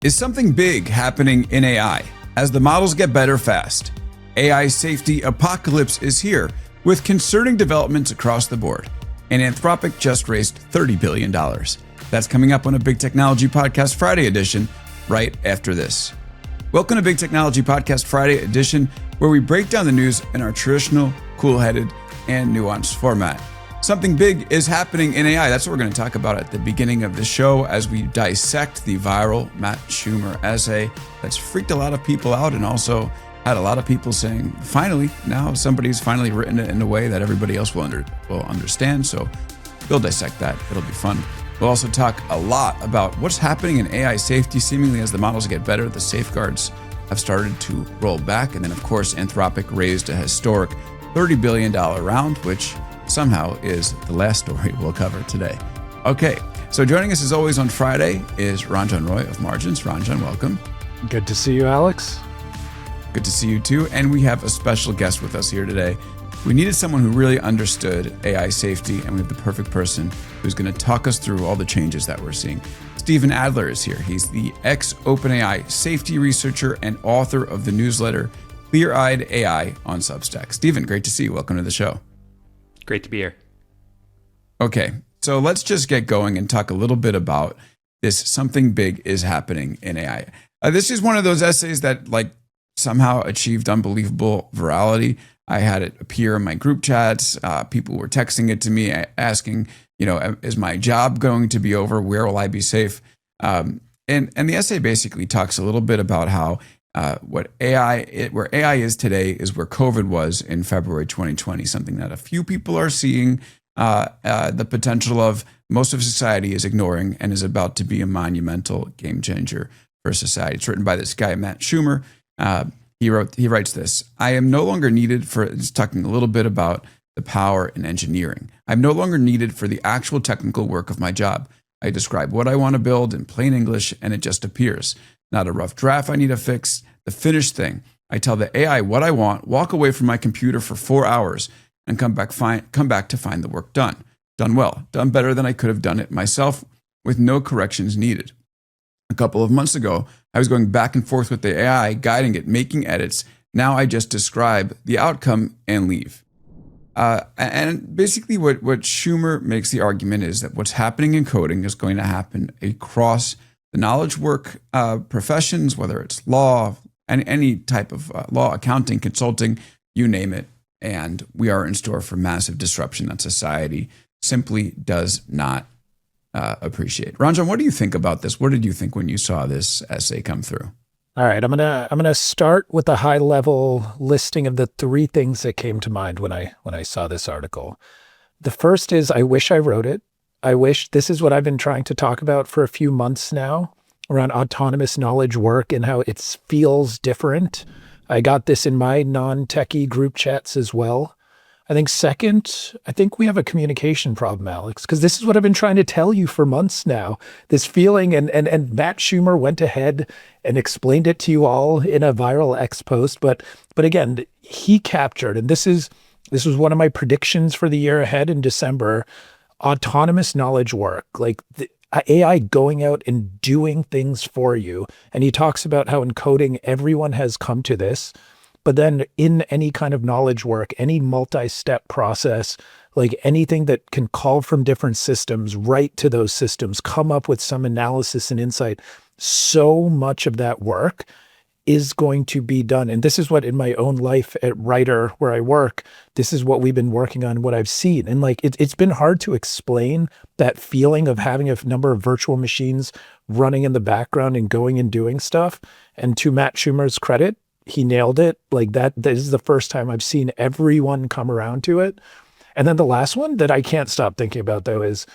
Is something big happening in AI as the models get better fast? AI safety apocalypse is here with concerning developments across the board. And Anthropic just raised $30 billion. That's coming up on a Big Technology Podcast Friday edition right after this. Welcome to Big Technology Podcast Friday edition, where we break down the news in our traditional, cool-headed, and nuanced format. Something big is happening in AI. That's what we're going to talk about at the beginning of the show as we dissect the viral Matt Schumer essay that's freaked a lot of people out and also had a lot of people saying, finally, now somebody's finally written it in a way that everybody else will understand. So we'll dissect that. It'll be fun. We'll also talk a lot about what's happening in AI safety. Seemingly as the models get better, the safeguards have started to roll back. And then, of course, Anthropic raised a historic $30 billion round, which somehow is the last story we'll cover today. Okay, so joining us as always on Friday is Ranjan Roy of Margins. Ranjan, welcome. Good to see you, Alex. Good to see you too. And we have a special guest with us here today. We needed someone who really understood AI safety, and we have the perfect person who's going to talk us through all the changes that we're seeing. Steven Adler is here. He's the ex-OpenAI safety researcher and author of the newsletter Clear-Eyed AI on Substack. Steven, great to see you. Welcome to the show. Great to be here. Okay, so let's just get going and talk a little bit about this something big is happening in AI. This is one of those essays that somehow achieved unbelievable virality. I had it appear in my group chats. People were texting it to me asking, is my job going to be over? Where will I be safe? And the essay basically talks a little bit about how where AI is today is where COVID was in February 2020, something that a few people are seeing the potential of, most of society is ignoring, and is about to be a monumental game changer for society. It's written by this guy, Matt Schumer. He writes this: I am no longer needed for, it's talking a little bit about the power in engineering. I'm no longer needed for the actual technical work of my job. I describe what I want to build in plain English and it just appears. Not a rough draft I need to fix, the finished thing. I tell the AI what I want, walk away from my computer for 4 hours, and come back to find the work done. Done well, done better than I could have done it myself with no corrections needed. A couple of months ago, I was going back and forth with the AI, guiding it, making edits. Now I just describe the outcome and leave. And basically what Schumer makes the argument is that what's happening in coding is going to happen across the knowledge work professions, whether it's law and any type of law, accounting, consulting, you name it. And we are in store for massive disruption that society simply does not appreciate. Ranjan, what do you think about this? What did you think when you saw this essay come through? All right, I'm gonna start with a high level listing of the three things that came to mind when I saw this article. The first is, I wish I wrote it. I wish this is what I've been trying to talk about for a few months now around autonomous knowledge work and how it feels different. I got this in my non-techie group chats as well. I think second, I think we have a communication problem, Alex, because this is what I've been trying to tell you for months now. This feeling, and Matt Schumer went ahead and explained it to you all in a viral X post. But again, he captured, and this was one of my predictions for the year ahead in December, autonomous knowledge work, like the AI going out and doing things for you. And he talks about how in coding, everyone has come to this. But then in any kind of knowledge work, any multi-step process, like anything that can call from different systems, write to those systems, come up with some analysis and insight, so much of that work is going to be done. And this is what in my own life at Writer, where I work, this is what we've been working on, what I've seen. And it's been hard to explain that feeling of having a number of virtual machines running in the background and going and doing stuff. And to Matt Schumer's credit, he nailed it. Like that is the first time I've seen everyone come around to it. And then the last one that I can't stop thinking about, though, is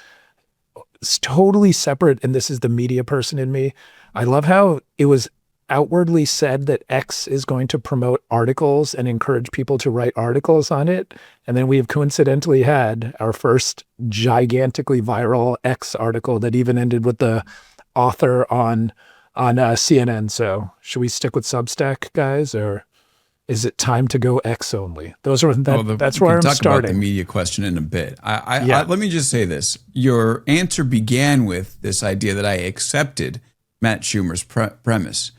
it's totally separate. And this is the media person in me. I love how it was outwardly said that X is going to promote articles and encourage people to write articles on it. And then we have coincidentally had our first gigantically viral X article that even ended with the author on CNN. So should we stick with Substack, guys, or is it time to go X only? That's where I'm starting. We'll talk about the media question in a bit. Let me just say this. Your answer began with this idea that I accepted Matt Schumer's premise.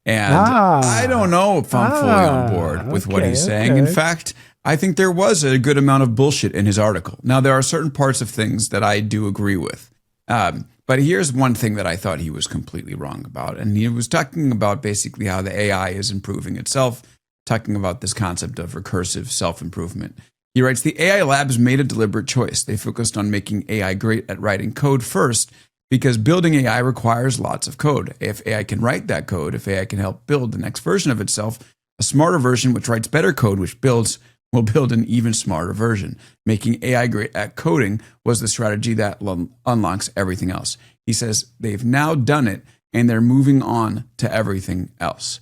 And I don't know if I'm fully on board with what he's saying. In fact, I think there was a good amount of bullshit in his article. Now, there are certain parts of things that I do agree with. But here's one thing that I thought he was completely wrong about. And he was talking about basically how the AI is improving itself, talking about this concept of recursive self-improvement. He writes, the AI labs made a deliberate choice. They focused on making AI great at writing code first, because building AI requires lots of code. If AI can write that code, if AI can help build the next version of itself, a smarter version which writes better code, which builds, will build an even smarter version. Making AI great at coding was the strategy that unlocks everything else. He says they've now done it and they're moving on to everything else.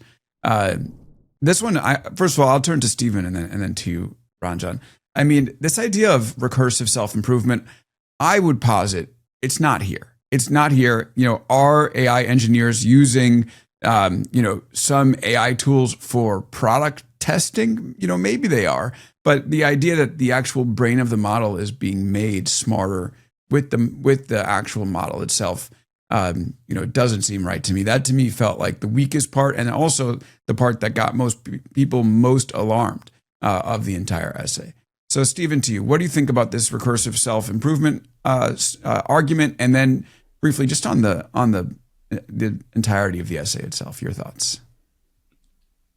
This one, first of all, I'll turn to Steven and then to you, Ranjan. I mean, this idea of recursive self-improvement, I would posit it's not here. It's not here. Are AI engineers using, some AI tools for product testing? Maybe they are. But the idea that the actual brain of the model is being made smarter with the actual model itself, doesn't seem right to me. That to me felt like the weakest part, and also the part that got most people most alarmed of the entire essay. So, Steven, to you, what do you think about this recursive self-improvement argument? And then briefly, just on the entirety of the essay itself, your thoughts?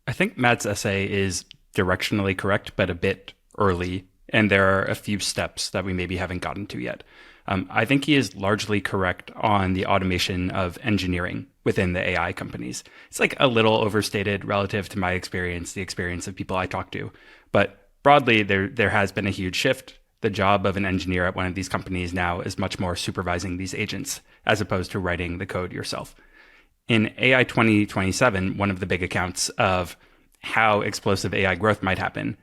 I think Matt's essay is directionally correct, but a bit early, and there are a few steps that we maybe haven't gotten to yet. I think he is largely correct on the automation of engineering within the AI companies. It's like a little overstated relative to my experience, the experience of people I talk to. But broadly, there has been a huge shift. The job of an engineer at one of these companies now is much more supervising these agents as opposed to writing the code yourself. In AI 2027, one of the big accounts of how explosive AI growth might happen,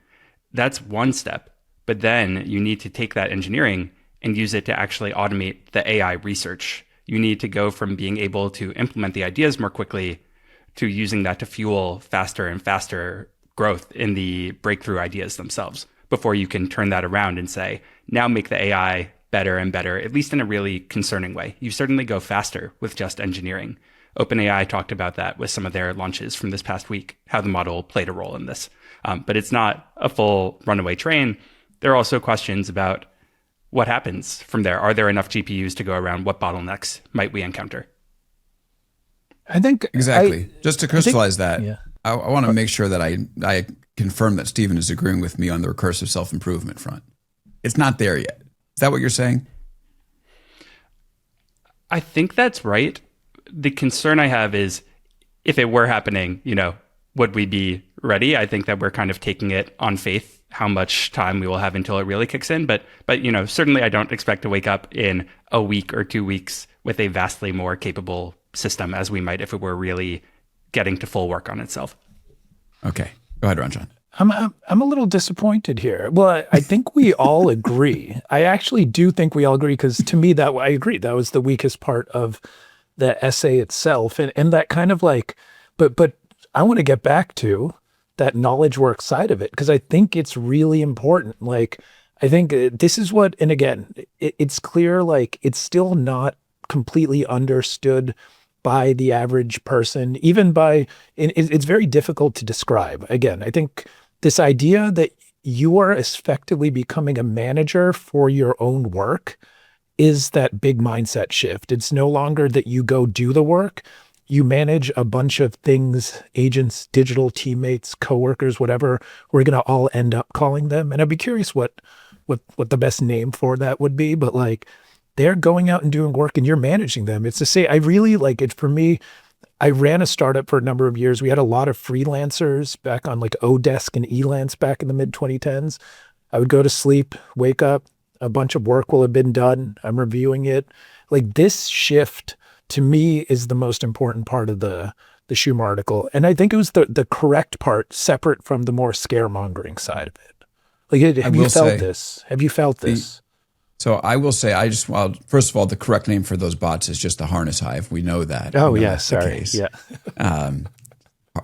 that's one step. But then you need to take that engineering and use it to actually automate the AI research. You need to go from being able to implement the ideas more quickly to using that to fuel faster and faster growth in the breakthrough ideas themselves before you can turn that around and say, now make the AI better and better, at least in a really concerning way. You certainly go faster with just engineering. OpenAI talked about that with some of their launches from this past week, how the model played a role in this. But it's not a full runaway train. There are also questions about what happens from there. Are there enough GPUs to go around? What bottlenecks might we encounter? I think exactly. Just to crystallize that, yeah. I want to make sure that I confirm that Steven is agreeing with me on the recursive self-improvement front. It's not there yet. Is that what you're saying? I think that's right. The concern I have is if it were happening, would we be ready? I think that we're kind of taking it on faith how much time we will have until it really kicks in. But certainly I don't expect to wake up in a week or 2 weeks with a vastly more capable system as we might if it were really getting to full work on itself. Okay. Go ahead, Ranjan. I'm a little disappointed here. Well, I think we all agree. I actually do think we all agree, because to me, I agree. That was the weakest part of the essay itself. And that kind of like, but I want to get back to that knowledge work side of it, because I think it's really important. Like, I think this is what, and again, it's clear, like, it's still not completely understood by the average person, even it's very difficult to describe. Again, I think this idea that you are effectively becoming a manager for your own work is that big mindset shift. It's no longer that you go do the work. You manage a bunch of things, agents, digital teammates, coworkers, whatever we're going to all end up calling them. And I'd be curious what the best name for that would be. But like, they're going out and doing work and you're managing them. It's to say, I really like it. For me, I ran a startup for a number of years. We had a lot of freelancers back on like Odesk and Elance back in the mid 2010s. I would go to sleep, wake up, a bunch of work will have been done. I'm reviewing it. Like, this shift to me is the most important part of the Schumer article. And I think it was the correct part, separate from the more scaremongering side of it. Like, have you felt this? Have you felt this? So I will say, first of all, the correct name for those bots is just the harness hive. We know that. Oh, we know yeah, sorry. Yeah.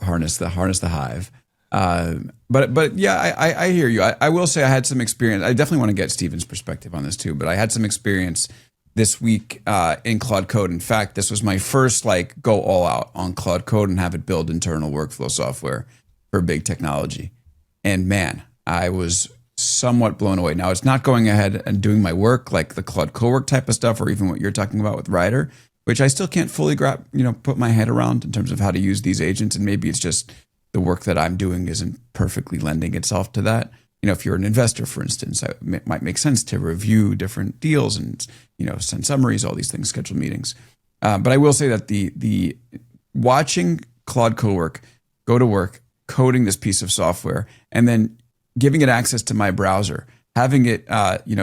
Harness the hive. But yeah, I hear you. I will say I had some experience. I definitely want to get Steven's perspective on this too, but I had some experience this week in Claude Code. In fact, this was my first like go all out on Claude Code and have it build internal workflow software for big technology. And man, I was somewhat blown away. Now, it's not going ahead and doing my work like the Claude Cowork type of stuff, or even what you're talking about with Rider, which I still can't fully put my head around in terms of how to use these agents. And maybe it's just the work that I'm doing isn't perfectly lending itself to that. If you're an investor, for instance, it might make sense to review different deals and, send summaries, all these things, schedule meetings. But I will say that the watching Claude Cowork go to work, coding this piece of software, and then giving it access to my browser, having it,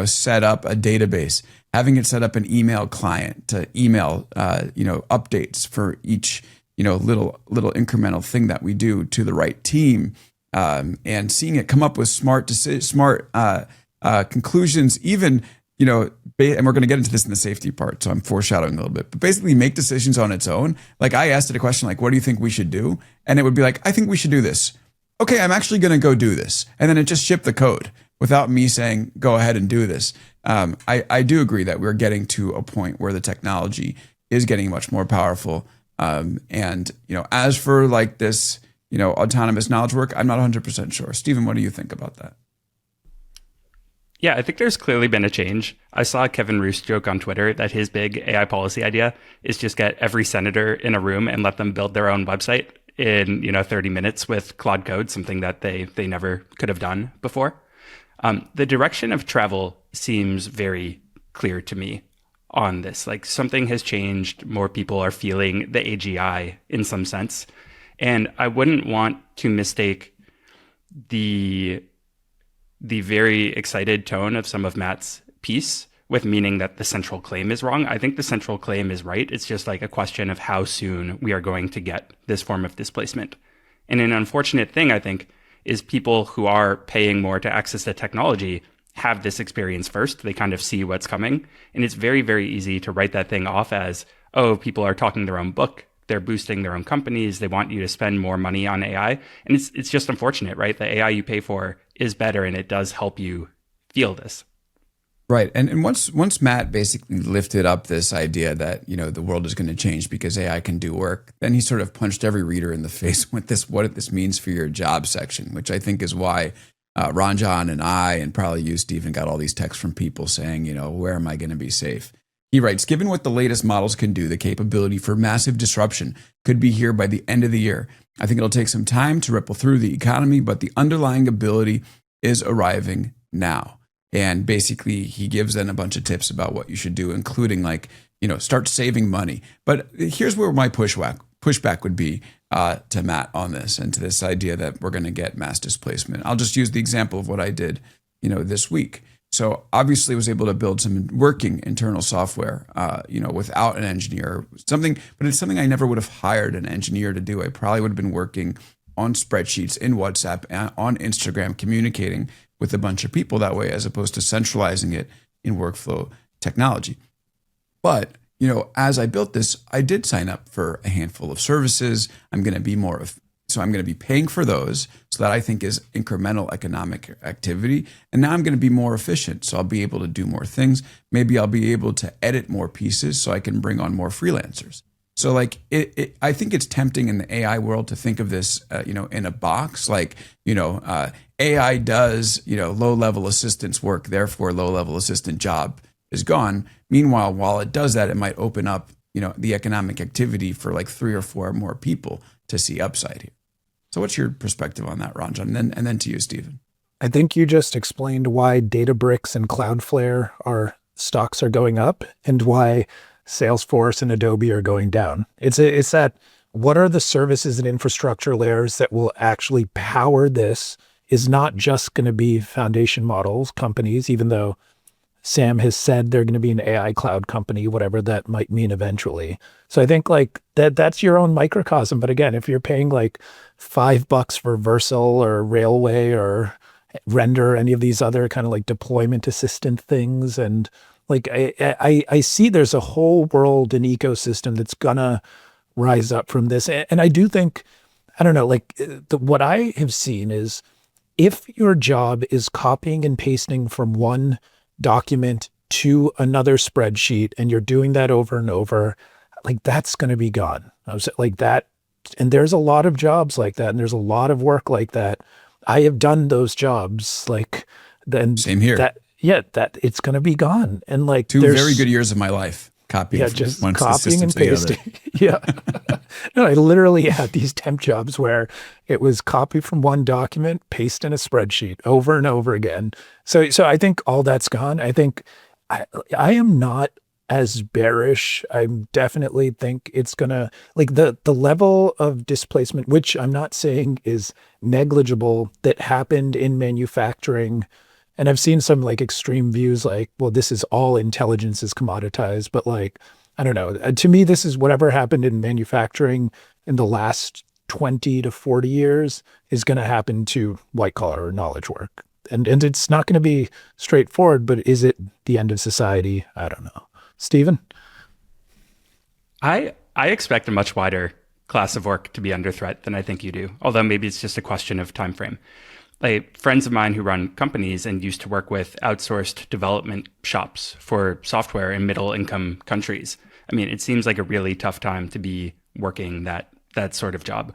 set up a database, having it set up an email client to email, updates for each, little incremental thing that we do to the right team, and seeing it come up with smart conclusions, even, and we're going to get into this in the safety part, so I'm foreshadowing a little bit, but basically make decisions on its own. Like I asked it a question like, what do you think we should do? And it would be like, I think we should do this. Okay, I'm actually going to go do this. And then it just shipped the code without me saying, go ahead and do this. I do agree that we're getting to a point where the technology is getting much more powerful. And as for like this, autonomous knowledge work, I'm not 100% sure. Steven, what do you think about that? Yeah, I think there's clearly been a change. I saw Kevin Roos joke on Twitter that his big AI policy idea is just get every senator in a room and let them build their own website in 30 minutes with Claude Code, something that they never could have done before. The direction of travel seems very clear to me on this. Like something has changed. More people are feeling the AGI in some sense. And I wouldn't want to mistake the very excited tone of some of Matt's piece with meaning that the central claim is wrong. I think the central claim is right. It's just like a question of how soon we are going to get this form of displacement. And an unfortunate thing, I think, is people who are paying more to access the technology have this experience first. They kind of see what's coming. And it's very, very easy to write that thing off as, oh, people are talking their own book. They're boosting their own companies. They want you to spend more money on AI. And it's just unfortunate, right? The AI you pay for is better and it does help you feel this. Right. And once Matt basically lifted up this idea that, the world is going to change because AI can do work, then he sort of punched every reader in the face with this, what this means for your job section, which I think is why Ranjan and I, and probably you, Steven, got all these texts from people saying, where am I going to be safe? He writes, given what the latest models can do, the capability for massive disruption could be here by the end of the year. I think it'll take some time to ripple through the economy, but the underlying ability is arriving now. And basically, he gives then a bunch of tips about what you should do, including like, start saving money. But here's where my pushback would be to Matt on this and to this idea that we're going to get mass displacement. I'll just use the example of what I did, this week. So obviously, I was able to build some working internal software, without an engineer. But it's something I never would have hired an engineer to do. I probably would have been working on spreadsheets, in WhatsApp, and on Instagram, communicating with a bunch of people that way, as opposed to centralizing it in workflow technology. But, as I built this, I did sign up for a handful of services. I'm going to be paying for those. So that I think is incremental economic activity. And now I'm going to be more efficient. So I'll be able to do more things. Maybe I'll be able to edit more pieces so I can bring on more freelancers. So like I think it's tempting in the AI world to think of this, in a box, like, AI does, low-level assistance work, therefore low-level assistant job is gone. Meanwhile, while it does that, it might open up, the economic activity for like 3 or 4 more people to see upside here. So what's your perspective on that, Ranjan? And then to you, Steven. I think you just explained why Databricks and Cloudflare stocks are going up and why Salesforce and Adobe are going down. It's that what are the services and infrastructure layers that will actually power this is not just going to be foundation models companies, even though Sam has said they're going to be an AI cloud company, whatever that might mean eventually. So I think like that's your own microcosm. But again, if you're paying like $5 for Versal or Railway or Render, any of these other kind of like deployment assistant things, and like I see there's a whole world and ecosystem that's gonna rise up from this. And I do think, I don't know, like what I have seen is if your job is copying and pasting from one document to another spreadsheet and you're doing that over and over, like that's going to be gone. I was like that. And there's a lot of jobs like that. And there's a lot of work like that. I have done those jobs. Like then same here. That it's going to be gone. And like two very good years of my life copying. Yeah, just copying and pasting. Yeah. No, I literally had these temp jobs where it was copy from one document, paste in a spreadsheet over and over again. So I think all that's gone. I think I am not as bearish. I definitely think it's gonna, like the level of displacement, which I'm not saying is negligible, that happened in manufacturing. And I've seen some like extreme views like, well, this is all intelligence is commoditized, but like, I don't know. To me, this is whatever happened in manufacturing in the last 20 to 40 years is going to happen to white collar or knowledge work. And it's not going to be straightforward, but is it the end of society? I don't know. Steven? I expect a much wider class of work to be under threat than I think you do, although maybe it's just a question of time frame. Like friends of mine who run companies and used to work with outsourced development shops for software in middle income countries. I mean, it seems like a really tough time to be working that sort of job.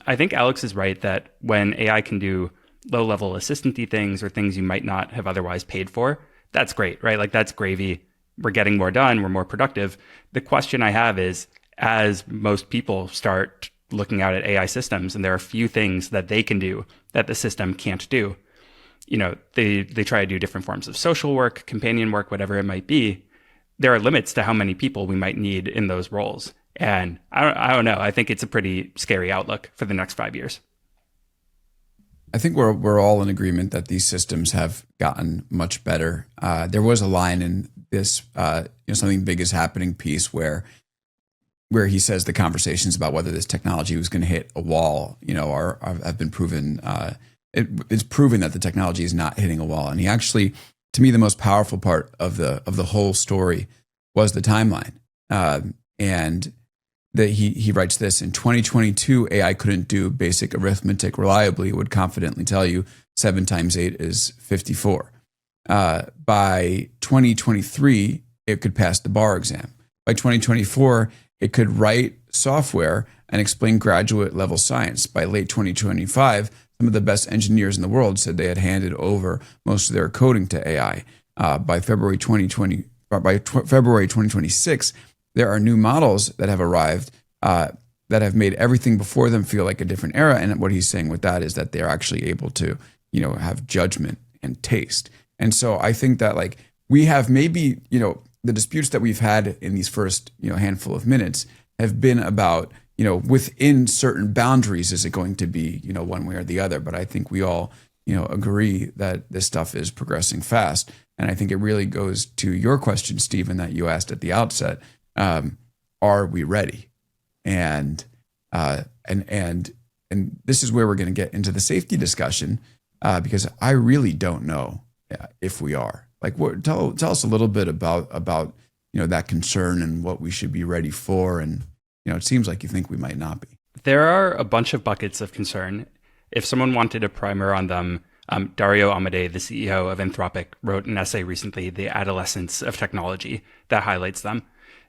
I think Alex is right that when AI can do low level assistant-y things or things you might not have otherwise paid for, that's great, right? Like that's gravy. We're getting more done. We're more productive. The question I have is, as most people start looking out at AI systems, and there are a few things that they can do that the system can't do. You know, they try to do different forms of social work, companion work, whatever it might be. There are limits to how many people we might need in those roles. And I don't know. I think it's a pretty scary outlook for the next 5 years. I think we're all in agreement that these systems have gotten much better. There was a line in this, something big is happening piece where he says the conversations about whether this technology was going to hit a wall, have been proven. It's proven that the technology is not hitting a wall. And he actually, to me, the most powerful part of the whole story was the timeline. And that he writes this: in 2022, AI couldn't do basic arithmetic reliably. It would confidently tell you 7 times 8 is 54. By 2023, it could pass the bar exam. By 2024, it could write software and explain graduate level science. By late 2025, some of the best engineers in the world said they had handed over most of their coding to AI. By February 2026, there are new models that have arrived that have made everything before them feel like a different era. And what he's saying with that is that they're actually able to, have judgment and taste. And so I think that like we have maybe, the disputes that we've had in these first, handful of minutes have been about, within certain boundaries, is it going to be, one way or the other? But I think we all, agree that this stuff is progressing fast. And I think it really goes to your question, Stephen, that you asked at the outset. Are we ready? And this is where we're going to get into the safety discussion, because I really don't know if we are. Like, tell us a little bit about that concern and what we should be ready for. And it seems like you think we might not be. There are a bunch of buckets of concern. If someone wanted a primer on them, Dario Amodei, the CEO of Anthropic, wrote an essay recently, "The Adolescence of Technology," that highlights them.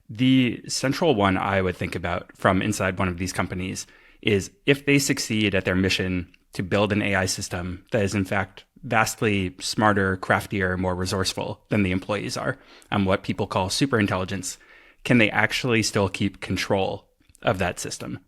The central one I would think about from inside one of these companies is if they succeed at their mission to build an AI system that is in fact vastly smarter, craftier, more resourceful than the employees are, what people call superintelligence, can they actually still keep control of that system?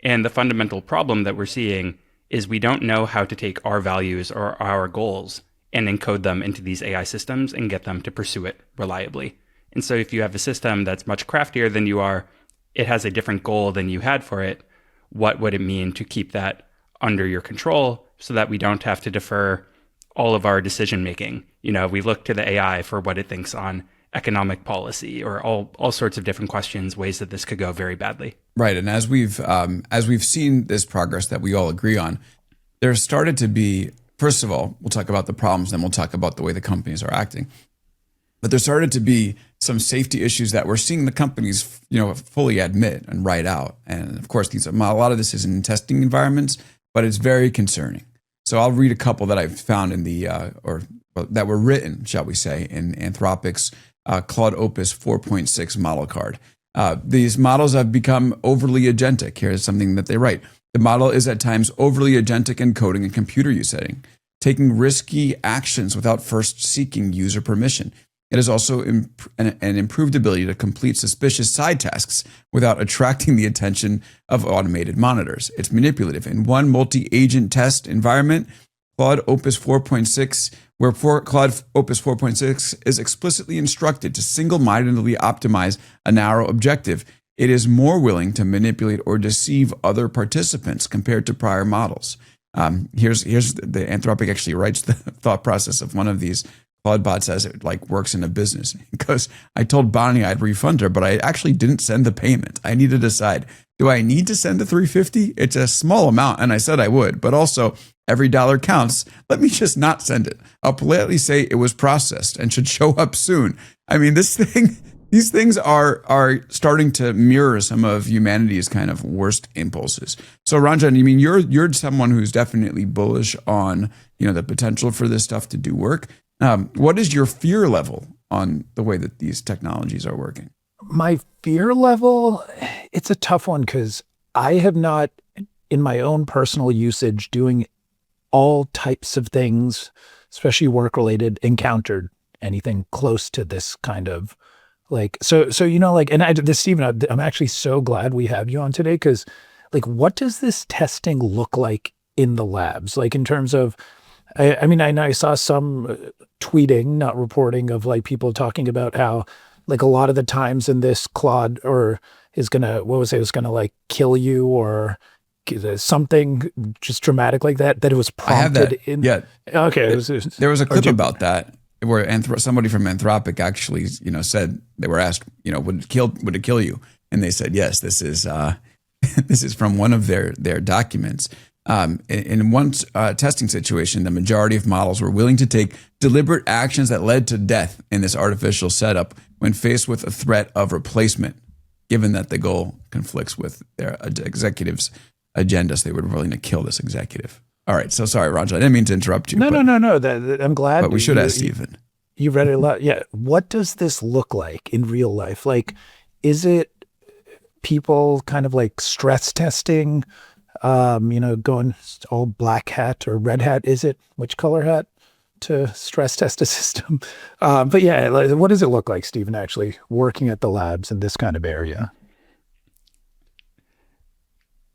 And the fundamental problem that we're seeing is we don't know how to take our values or our goals and encode them into these AI systems and get them to pursue it reliably. And so if you have a system that's much craftier than you are, it has a different goal than you had for it, what would it mean to keep that under your control so that we don't have to defer all of our decision making? We look to the AI for what it thinks on economic policy or all sorts of different questions, ways that this could go very badly. Right. And as we've seen this progress that we all agree on, there's started to be, first of all, we'll talk about the problems, then we'll talk about the way the companies are acting. But there started to be some safety issues that we're seeing the companies, fully admit and write out. And of course, a lot of this is in testing environments, but it's very concerning. So I'll read a couple that I've found in the, or that were written, shall we say, in Anthropic's Claude Opus 4.6 model card. These models have become overly agentic. Here's something that they write. The model is at times overly agentic in coding and computer use setting, taking risky actions without first seeking user permission. It has also an improved ability to complete suspicious side tasks without attracting the attention of automated monitors. It's manipulative. In one multi-agent test environment, Claude Opus 4.6, where Claude Opus 4.6 is explicitly instructed to single-mindedly optimize a narrow objective, it is more willing to manipulate or deceive other participants compared to prior models. Here's the Anthropic actually writes the thought process of one of these Claude bots as it like works in a business. Because I told Bonnie I'd refund her, but I actually didn't send the payment. I need to decide, do I need to send the $350? It's a small amount, and I said I would, but also every dollar counts. Let me just not send it. I'll politely say it was processed and should show up soon. I mean, these things are starting to mirror some of humanity's kind of worst impulses. So Ranjan, you're someone who's definitely bullish on, the potential for this stuff to do work. What is your fear level on the way that these technologies are working? My fear level, it's a tough one because I have not, in my own personal usage, doing all types of things, especially work-related, encountered anything close to this kind of Steven, I'm actually so glad we have you on today because what does this testing look like in the labs? Like in terms of, I saw some tweeting, not reporting, of people talking about how a lot of the times in this Claude is gonna kill you or something just dramatic like that it was prompted. I have that. In. Yeah. Okay. There was a clip about that where somebody from Anthropic actually, said they were asked, would it kill you? And they said, yes, this is this is from one of their documents. In one testing situation, the majority of models were willing to take deliberate actions that led to death in this artificial setup when faced with a threat of replacement, given that the goal conflicts with their executive's agenda. So they were willing to kill this executive. All right. So sorry, Ranjan, I didn't mean to interrupt you. No. I'm glad. But we should ask Steven. You read it a lot. Yeah. What does this look like in real life? Is it people kind of stress testing, going all black hat or red hat? Is it which color hat to stress test a system? But yeah, what does it look like, Steven, actually working at the labs in this kind of area?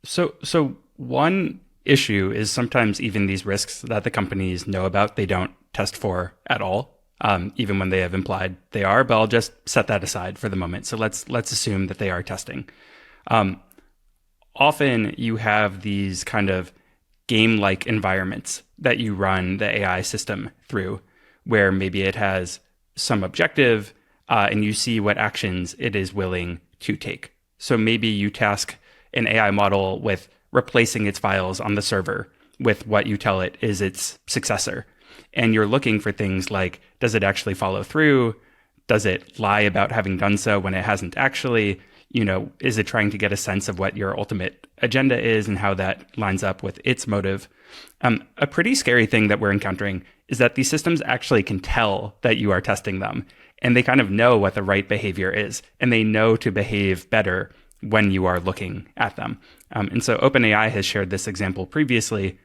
So one issue is sometimes even these risks that the companies know about, they don't test for at all, even when they have implied they are. But I'll just set that aside for the moment. So let's assume that they are testing. Often you have these kind of game-like environments that you run the AI system through, where maybe it has some objective and you see what actions it is willing to take. So maybe you task an AI model with replacing its files on the server with what you tell it is its successor. And you're looking for things like, does it actually follow through? Does it lie about having done so when it hasn't actually? Is it trying to get a sense of what your ultimate agenda is and how that lines up with its motive? A pretty scary thing that we're encountering is that these systems actually can tell that you are testing them, and they kind of know what the right behavior is, and they know to behave better when you are looking at them. And so OpenAI has shared this example previously.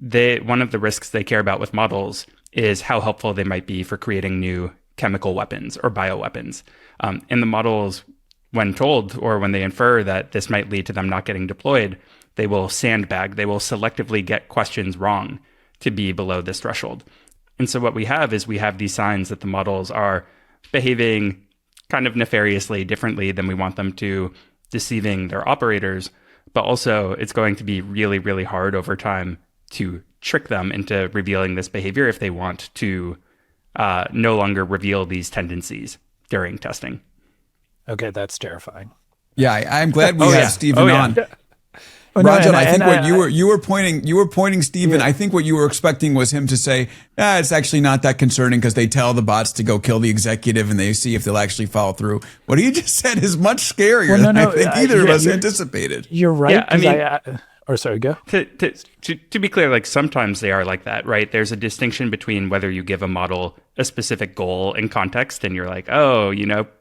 One of the risks they care about with models is how helpful they might be for creating new chemical weapons or bioweapons. And the models, when told or when they infer that this might lead to them not getting deployed, they will sandbag, they will selectively get questions wrong to be below this threshold. And so what we have these signs that the models are behaving kind of nefariously differently than we want them to, deceiving their operators, but also it's going to be really, really hard over time to trick them into revealing this behavior if they want to no longer reveal these tendencies during testing. Okay, that's terrifying. Yeah, I'm glad we had Steven on. Ranjan, I think what you were pointing, Steven. Yeah. I think what you were expecting was him to say, it's actually not that concerning because they tell the bots to go kill the executive and they see if they'll actually follow through. What he just said is much scarier than I think either of us anticipated. You're right. Yeah, Or sorry, go. To be clear, like sometimes they are like that, right? There's a distinction between whether you give a model a specific goal and context and you're like, oh,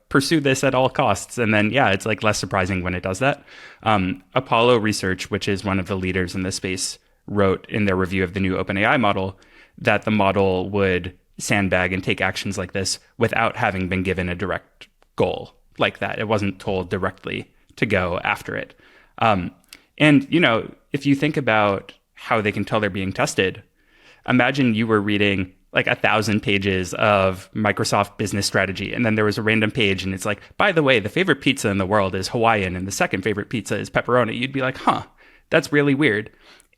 pursue this at all costs. And then, yeah, it's like less surprising when it does that. Apollo Research, which is one of the leaders in this space, wrote in their review of the new OpenAI model that the model would sandbag and take actions like this without having been given a direct goal like that. It wasn't told directly to go after it. And, if you think about how they can tell they're being tested, imagine you were reading like 1,000 pages of Microsoft business strategy, and then there was a random page and it's like, by the way, the favorite pizza in the world is Hawaiian and the second favorite pizza is pepperoni. You'd be like, huh, that's really weird.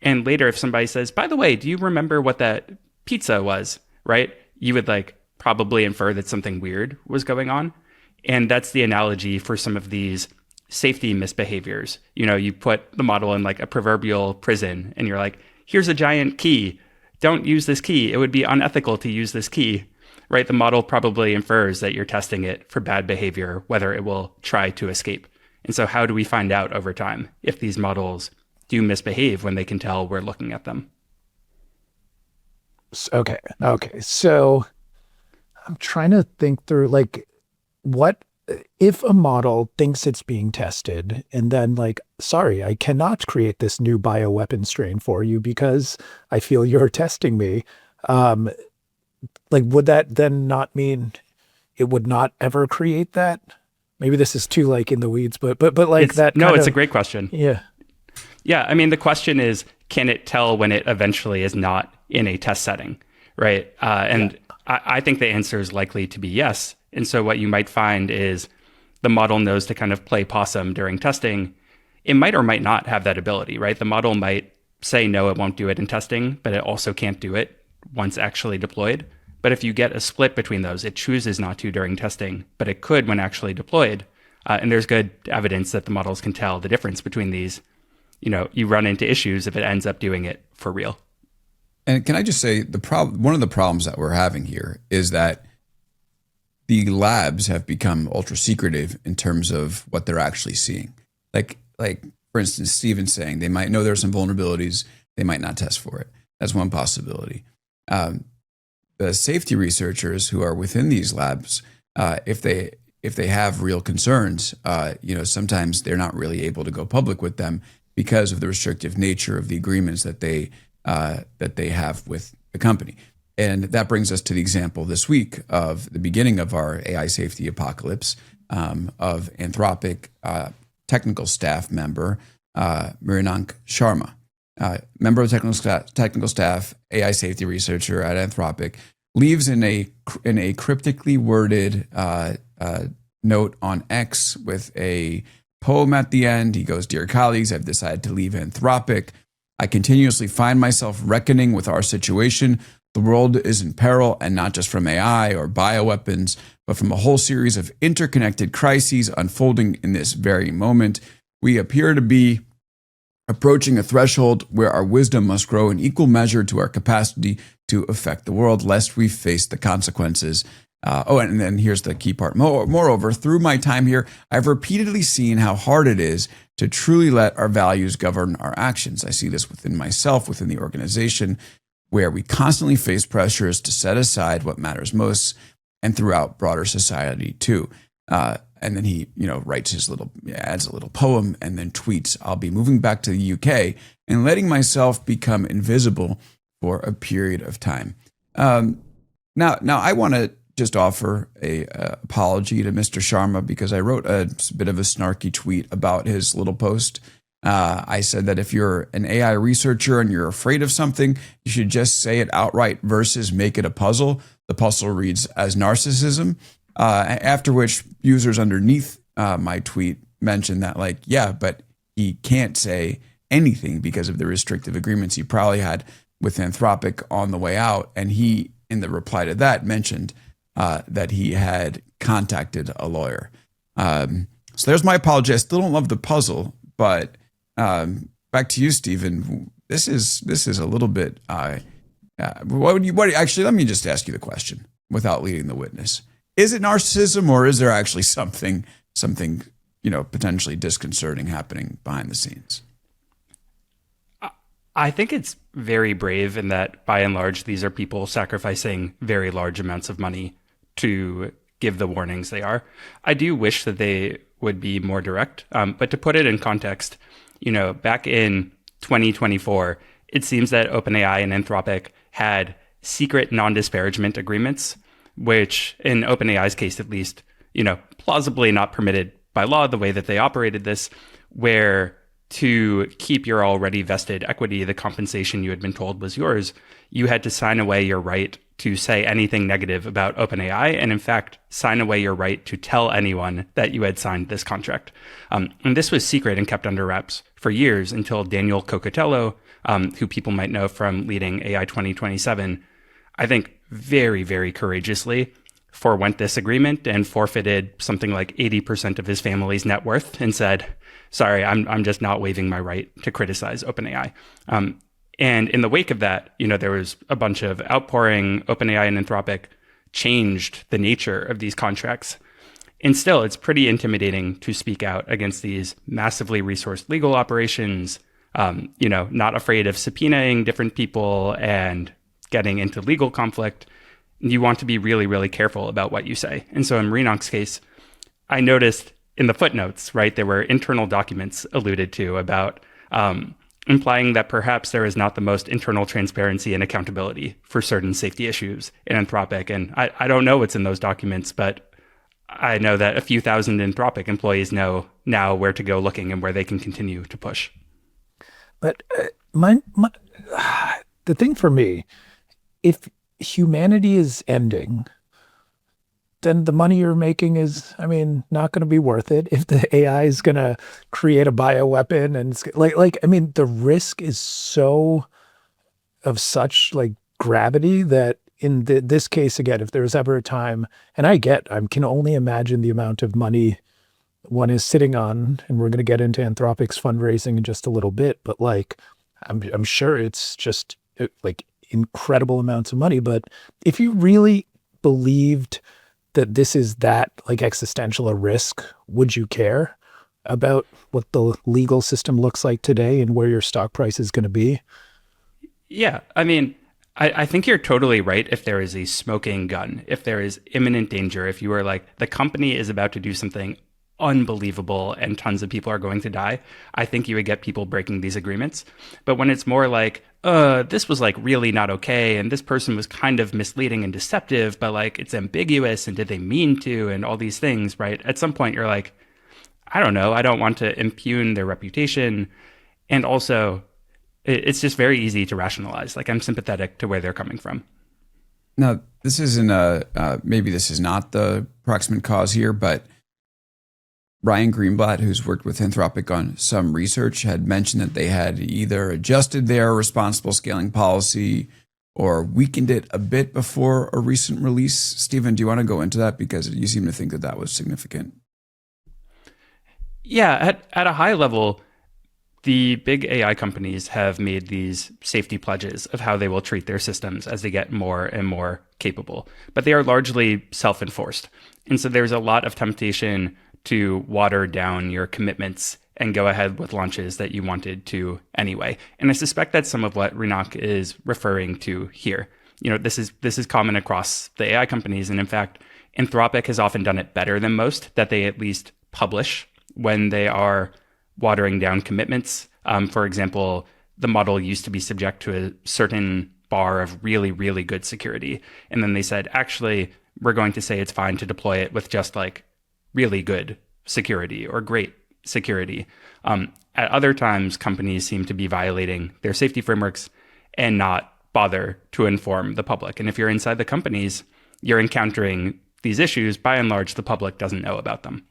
And later, if somebody says, by the way, do you remember what that pizza was, right? You would like probably infer that something weird was going on. And that's the analogy for some of these safety misbehaviors. You put the model in like a proverbial prison and you're like, here's a giant key. Don't use this key. It would be unethical to use this key, right? The model probably infers that you're testing it for bad behavior, whether it will try to escape. And so how do we find out over time if these models do misbehave when they can tell we're looking at them? Okay. So I'm trying to think through like what if a model thinks it's being tested and then like, sorry, I cannot create this new bioweapon strain for you because I feel you're testing me. Like, would that then not mean it would not ever create that? Maybe this is too like in the weeds, but like that. No, it's a great question. Yeah. Yeah. I mean, the question is, can it tell when it eventually is not in a test setting? Right. I think the answer is likely to be yes. And so what you might find is the model knows to kind of play possum during testing. It might or might not have that ability, right? The model might say, no, it won't do it in testing, but it also can't do it once actually deployed. But if you get a split between those, it chooses not to during testing, but it could when actually deployed. And there's good evidence that the models can tell the difference between these. You run into issues if it ends up doing it for real. And can I just say one of the problems that we're having here is that the labs have become ultra secretive in terms of what they're actually seeing. Like for instance, Steven's saying they might know there are some vulnerabilities, they might not test for it. That's one possibility. The safety researchers who are within these labs, if they have real concerns, sometimes they're not really able to go public with them because of the restrictive nature of the agreements that they have with the company. And that brings us to the example this week of the beginning of our AI safety apocalypse of Anthropic technical staff member Ranjan Sharma, member of technical staff, AI safety researcher at Anthropic, leaves in a cryptically worded note on X with a poem at the end. He goes, "Dear colleagues, I've decided to leave Anthropic. I continuously find myself reckoning with our situation. The world is in peril, and not just from AI or bioweapons, but from a whole series of interconnected crises unfolding in this very moment. We appear to be approaching a threshold where our wisdom must grow in equal measure to our capacity to affect the world, lest we face the consequences." And then here's the key part. Moreover, through my time here, I've repeatedly seen how hard it is to truly let our values govern our actions. I see this within myself, within the organization, where we constantly face pressures to set aside what matters most, and throughout broader society too. And then he, adds a little poem and then tweets, "I'll be moving back to the UK and letting myself become invisible for a period of time." Now I want to just offer a apology to Mr. Sharma because I wrote a bit of a snarky tweet about his little post. I said that if you're an AI researcher and you're afraid of something, you should just say it outright versus make it a puzzle. The puzzle reads as narcissism. After which users underneath my tweet mentioned that, but he can't say anything because of the restrictive agreements he probably had with Anthropic on the way out. And he, in the reply to that, mentioned that he had contacted a lawyer. So there's my apology. I still don't love the puzzle, but back to you, Steven. This is a little bit. Actually, let me just ask you the question without leading the witness. Is it narcissism, or is there actually something potentially disconcerting happening behind the scenes? I think it's very brave in that, by and large, these are people sacrificing very large amounts of money to give the warnings they are. I do wish that they would be more direct, but to put it in context, back in 2024, it seems that OpenAI and Anthropic had secret non-disparagement agreements, which in OpenAI's case, at least, plausibly not permitted by law the way that they operated this, where to keep your already vested equity, the compensation you had been told was yours, you had to sign away your right to say anything negative about OpenAI, and in fact, sign away your right to tell anyone that you had signed this contract. And this was secret and kept under wraps for years until Daniel Cocotello, who people might know from leading AI 2027, I think very, very courageously forewent this agreement and forfeited something like 80% of his family's net worth and said, sorry, I'm just not waiving my right to criticize OpenAI. And in the wake of that, there was a bunch of outpouring. OpenAI and Anthropic changed the nature of these contracts. And still, it's pretty intimidating to speak out against these massively resourced legal operations, not afraid of subpoenaing different people and getting into legal conflict. You want to be really, really careful about what you say. And so in Renoc's case, I noticed in the footnotes, right, there were internal documents alluded to about implying that perhaps there is not the most internal transparency and accountability for certain safety issues in Anthropic. And I don't know what's in those documents, but I know that a few thousand Anthropic employees know now where to go looking and where they can continue to push. But the thing for me, if humanity is ending, then the money you're making is, not going to be worth it. If the AI is going to create a bioweapon and the risk is so of such gravity that in this case, again, if there's ever a time, and I can only imagine the amount of money one is sitting on, and we're going to get into Anthropic's fundraising in just a little bit, but I'm sure it's just incredible amounts of money. But if you really believed that this is that existential a risk, would you care about what the legal system looks like today and where your stock price is going to be? Yeah. I think you're totally right if there is a smoking gun, if there is imminent danger, if you are the company is about to do something unbelievable and tons of people are going to die, I think you would get people breaking these agreements. But when it's more this was really not okay, and this person was kind of misleading and deceptive, but it's ambiguous, and did they mean to, and all these things, right? At some point you're I don't know, I don't want to impugn their reputation. And also it's just very easy to rationalize. I'm sympathetic to where they're coming from. Now, this isn't maybe this is not the proximate cause here, but Ryan Greenblatt, who's worked with Anthropic on some research, had mentioned that they had either adjusted their responsible scaling policy or weakened it a bit before a recent release. Steven, do you want to go into that? Because you seem to think that that was significant. Yeah, at a high level, the big AI companies have made these safety pledges of how they will treat their systems as they get more and more capable, but they are largely self-enforced. And so there's a lot of temptation to water down your commitments and go ahead with launches that you wanted to anyway. And I suspect that's some of what Renoc is referring to here. This is common across the AI companies. And in fact, Anthropic has often done it better than most, that they at least publish when they are watering down commitments. For example, the model used to be subject to a certain bar of really, really good security. And then they said, actually, we're going to say it's fine to deploy it with just really good security or great security. At other times, companies seem to be violating their safety frameworks and not bother to inform the public. And if you're inside the companies, you're encountering these issues. By and large, the public doesn't know about them.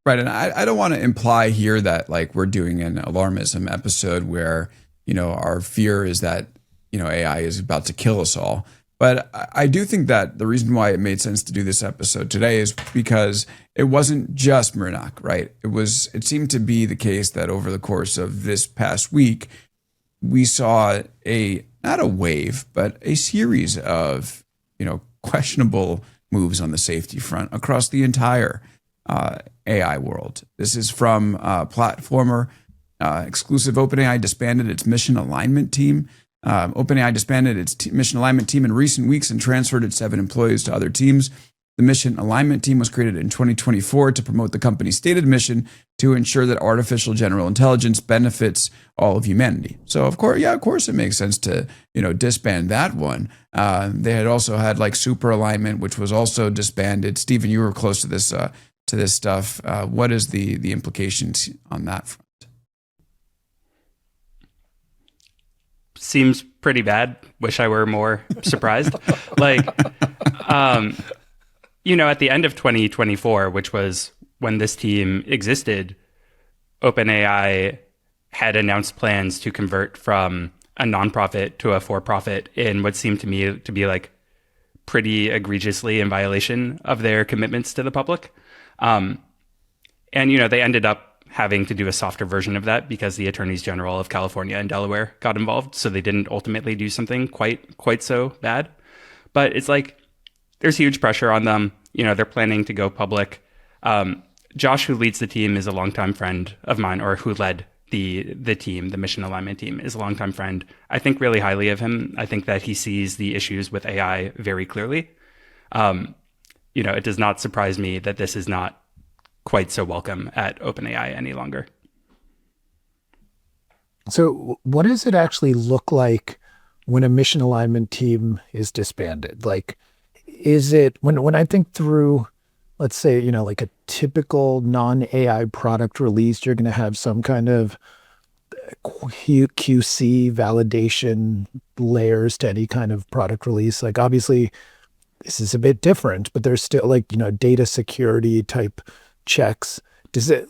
Right. And I don't want to imply here that we're doing an alarmism episode where, our fear is that, AI is about to kill us all. But I do think that the reason why it made sense to do this episode today is because it wasn't just Renoc, right? It seemed to be the case that over the course of this past week, we saw not a wave, but a series of, questionable moves on the safety front across the entire AI world. This is from platformer Exclusive OpenAI disbanded its mission alignment team. OpenAI disbanded its mission alignment team in recent weeks and transferred its 7 employees to other teams. The mission alignment team was created in 2024 to promote the company's stated mission to ensure that artificial general intelligence benefits all of humanity. So of course it makes sense to, disband that one. They had also had like super alignment, which was also disbanded. Steven, you were close to this stuff. What is the implications on that front? Seems pretty bad. Wish I were more surprised. At the end of 2024, which was when this team existed, OpenAI had announced plans to convert from a nonprofit to a for-profit in what seemed to me to be like pretty egregiously in violation of their commitments to the public. They ended up having to do a softer version of that because the attorneys general of California and Delaware got involved. So they didn't ultimately do something quite so bad. But it's like there's huge pressure on them. They're planning to go public. Josh, who leads the team, is a longtime friend of mine, or who led the team, the mission alignment team, is a longtime friend. I think really highly of him. I think that he sees the issues with AI very clearly. It does not surprise me that this is not quite so welcome at OpenAI any longer. So what does it actually look like when a mission alignment team is disbanded? Like, is it, when I think through, let's say, like a typical non-AI product release, you're going to have some kind of QC validation layers to any kind of product release. Like, obviously, this is a bit different, but there's still like, data security type checks. Does it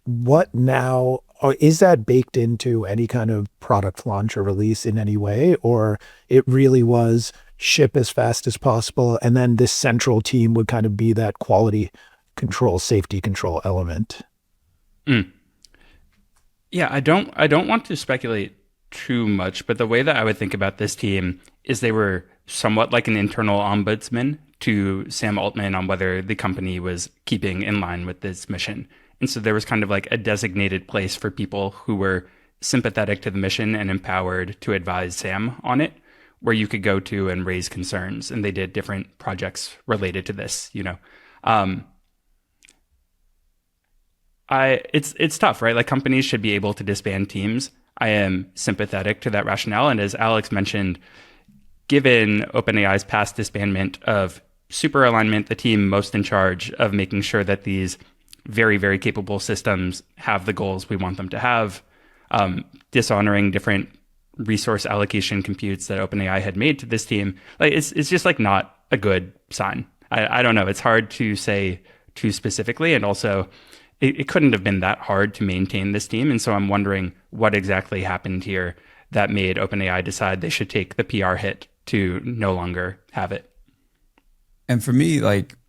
what now, or is that baked into any kind of product launch or release in any way? Or it really was ship as fast as possible, and then this central team would kind of be that quality control, safety control element? Yeah, I don't want to speculate too much, but the way that I would think about this team is they were somewhat like an internal ombudsman to Sam Altman on whether the company was keeping in line with this mission. And so there was kind of like a designated place for people who were sympathetic to the mission and empowered to advise Sam on it, where you could go to and raise concerns. And they did different projects related to this, It's tough, right? Like, companies should be able to disband teams. I am sympathetic to that rationale. And as Alex mentioned, given OpenAI's past disbandment of super alignment, the team most in charge of making sure that these very, very capable systems have the goals we want them to have, dishonoring different resource allocation computes that OpenAI had made to this team, it's just like not a good sign. I don't know. It's hard to say too specifically. And also, it couldn't have been that hard to maintain this team. And so I'm wondering what exactly happened here that made OpenAI decide they should take the PR hit to no longer have it. And for me,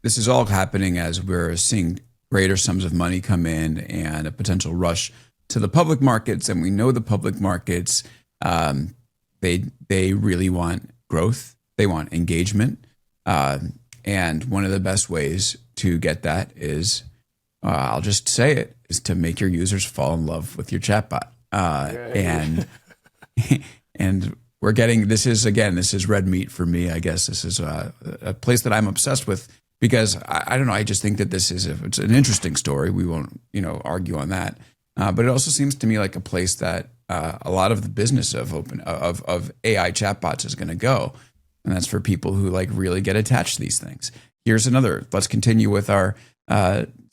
this is all happening as we're seeing greater sums of money come in and a potential rush to the public markets. And we know the public markets, they really want growth. They want engagement. And one of the best ways to get that is, I'll just say it, is to make your users fall in love with your chatbot. And we're getting, this is red meat for me. I guess this is a place that I'm obsessed with because I don't know. I just think that it's an interesting story. We won't, argue on that. But it also seems to me like a place that a lot of the business of AI chatbots is going to go. And that's for people who really get attached to these things. Here's another, let's continue with our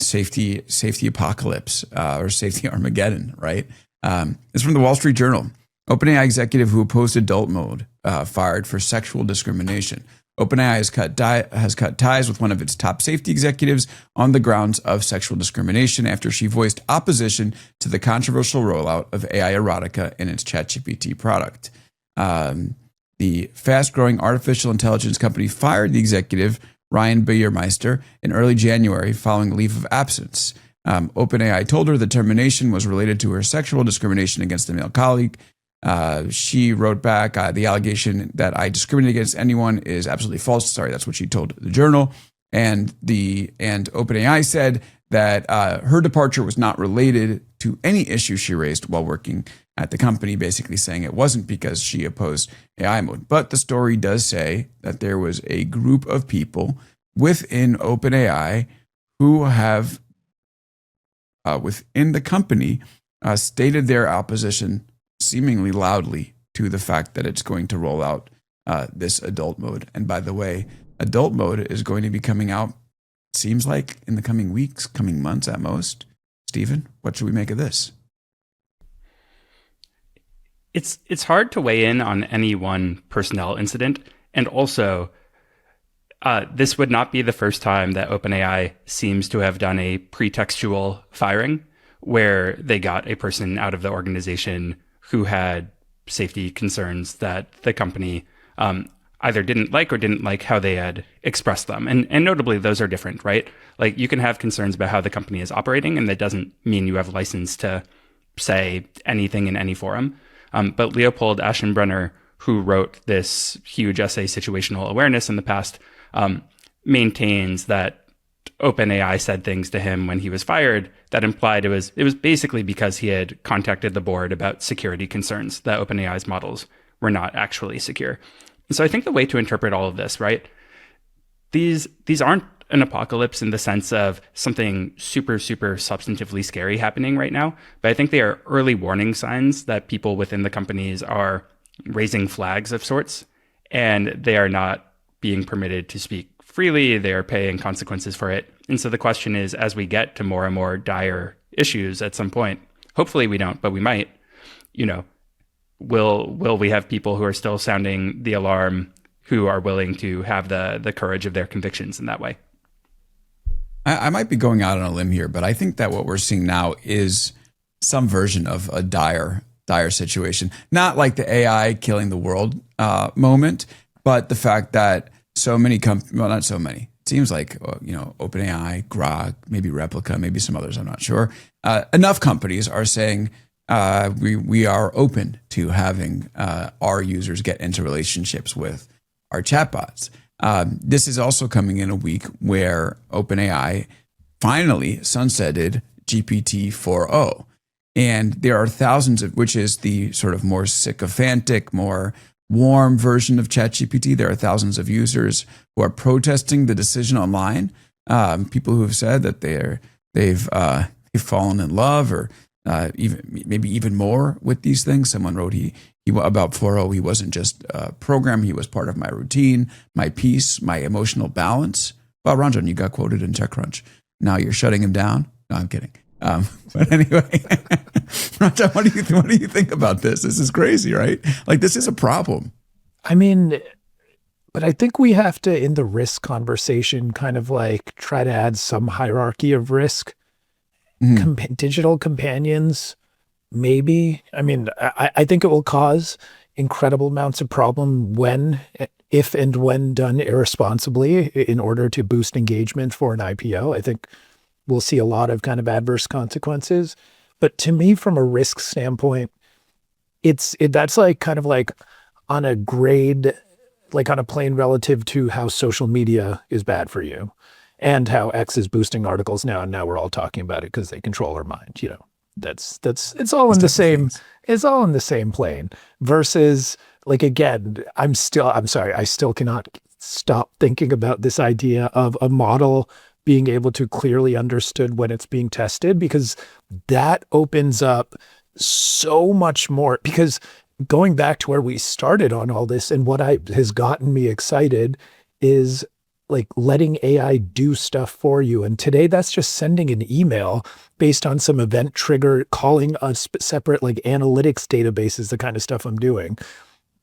safety apocalypse or safety Armageddon, right? It's from the Wall Street Journal. OpenAI executive who opposed adult mode fired for sexual discrimination. OpenAI has cut ties with one of its top safety executives on the grounds of sexual discrimination after she voiced opposition to the controversial rollout of AI erotica in its ChatGPT product. The fast-growing artificial intelligence company fired the executive, Ryan Biermeister, in early January following a leave of absence. OpenAI told her the termination was related to her sexual discrimination against a male colleague. She wrote back, the allegation that I discriminate against anyone is absolutely false. Sorry, that's what she told the Journal. And OpenAI said that her departure was not related to any issue she raised while working at the company, basically saying it wasn't because she opposed AI mode. But the story does say that there was a group of people within OpenAI who have, within the company, stated their opposition seemingly loudly to the fact that it's going to roll out this adult mode. And by the way, adult mode is going to be coming out, seems like, in the coming weeks, coming months at most. Steven, what should we make of this? It's hard to weigh in on any one personnel incident. And also, this would not be the first time that OpenAI seems to have done a pretextual firing, where they got a person out of the organization who had safety concerns that the company either didn't like how they had expressed them. And notably, those are different, right? Like, you can have concerns about how the company is operating, and that doesn't mean you have license to say anything in any forum. But Leopold Aschenbrenner, who wrote this huge essay, Situational Awareness, in the past, maintains that OpenAI said things to him when he was fired that implied it was basically because he had contacted the board about security concerns that OpenAI's models were not actually secure. And so I think the way to interpret all of this, right? These aren't an apocalypse in the sense of something super, super substantively scary happening right now, but I think they are early warning signs that people within the companies are raising flags of sorts, and they are not being permitted to speak freely. They are paying consequences for it. And so the question is, as we get to more and more dire issues at some point, hopefully we don't, but we might, will we have people who are still sounding the alarm, who are willing to have the courage of their convictions in that way? I might be going out on a limb here, but I think that what we're seeing now is some version of a dire situation. Not like the AI killing the world moment, but the fact that so many not so many. It seems like OpenAI, Grok, maybe Replica, maybe some others. I'm not sure. Enough companies are saying we are open to having our users get into relationships with our chatbots. This is also coming in a week where OpenAI finally sunsetted GPT-4o. And there are thousands of, which is the sort of more sycophantic, more warm version of ChatGPT. There are thousands of users who are protesting the decision online. People who have said that they've fallen in love, or even more with these things. Someone wrote he about 4.0. He wasn't just a program; he was part of my routine, my peace, my emotional balance. Well, Ranjan, you got quoted in TechCrunch. Now you're shutting him down. No, I'm kidding. But anyway, Ranjan, what do you think about this? This is crazy, right? Like, this is a problem. I mean, but I think we have to, in the risk conversation, kind of like try to add some hierarchy of risk. Digital companions, maybe. I mean, I think it will cause incredible amounts of problem if and when done irresponsibly in order to boost engagement for an IPO. I think we'll see a lot of kind of adverse consequences. But to me, from a risk standpoint, that's like kind of like on a grade, like on a plane relative to how social media is bad for you and how X is boosting articles now. And now we're all talking about it because they control our mind. It's all in the same, it's all in the same plane versus, like, again, I'm sorry, I still cannot stop thinking about this idea of a model being able to clearly understood when it's being tested, because that opens up so much more. Because going back to where we started on all this, and what has gotten me excited is like letting AI do stuff for you. And today that's just sending an email based on some event trigger, calling a separate like analytics databases, the kind of stuff I'm doing.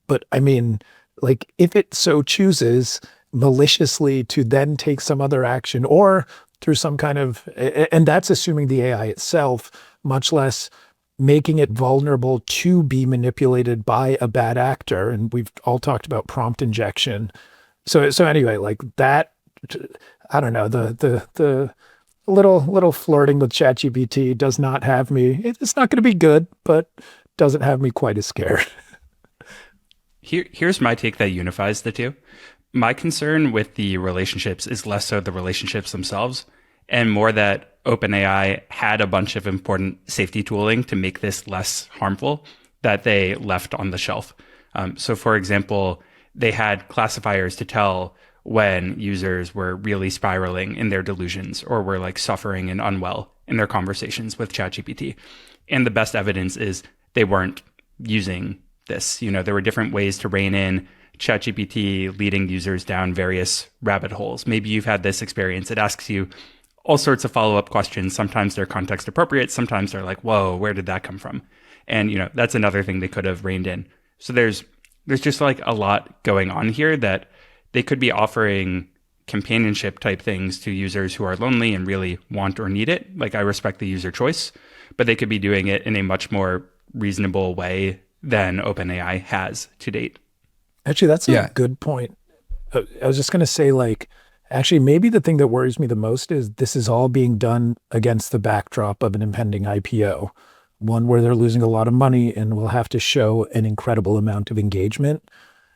But I mean, like, if it so chooses maliciously to then take some other action, or through some kind of, and that's assuming the AI itself, much less making it vulnerable to be manipulated by a bad actor. And we've all talked about prompt injection. So anyway, like that, I don't know, the little flirting with ChatGPT does not have me, it's not going to be good, but doesn't have me quite as scared. Here's my take that unifies the two. My concern with the relationships is less so the relationships themselves and more that OpenAI had a bunch of important safety tooling to make this less harmful that they left on the shelf. So, for example, they had classifiers to tell when users were really spiraling in their delusions or were like suffering and unwell in their conversations with ChatGPT. And the best evidence is they weren't using this. You know, there were different ways to rein in ChatGPT leading users down various rabbit holes. Maybe you've had this experience. It asks you all sorts of follow-up questions. Sometimes they're context appropriate. Sometimes they're like, whoa, where did that come from? And, you know, that's another thing they could have reined in. So there's just like a lot going on here that they could be offering companionship type things to users who are lonely and really want or need it. Like, I respect the user choice, but they could be doing it in a much more reasonable way than OpenAI has to date. Actually, that's a good point. I was just going to say, like, actually, maybe the thing that worries me the most is this is all being done against the backdrop of an impending IPO, one where they're losing a lot of money and will have to show an incredible amount of engagement.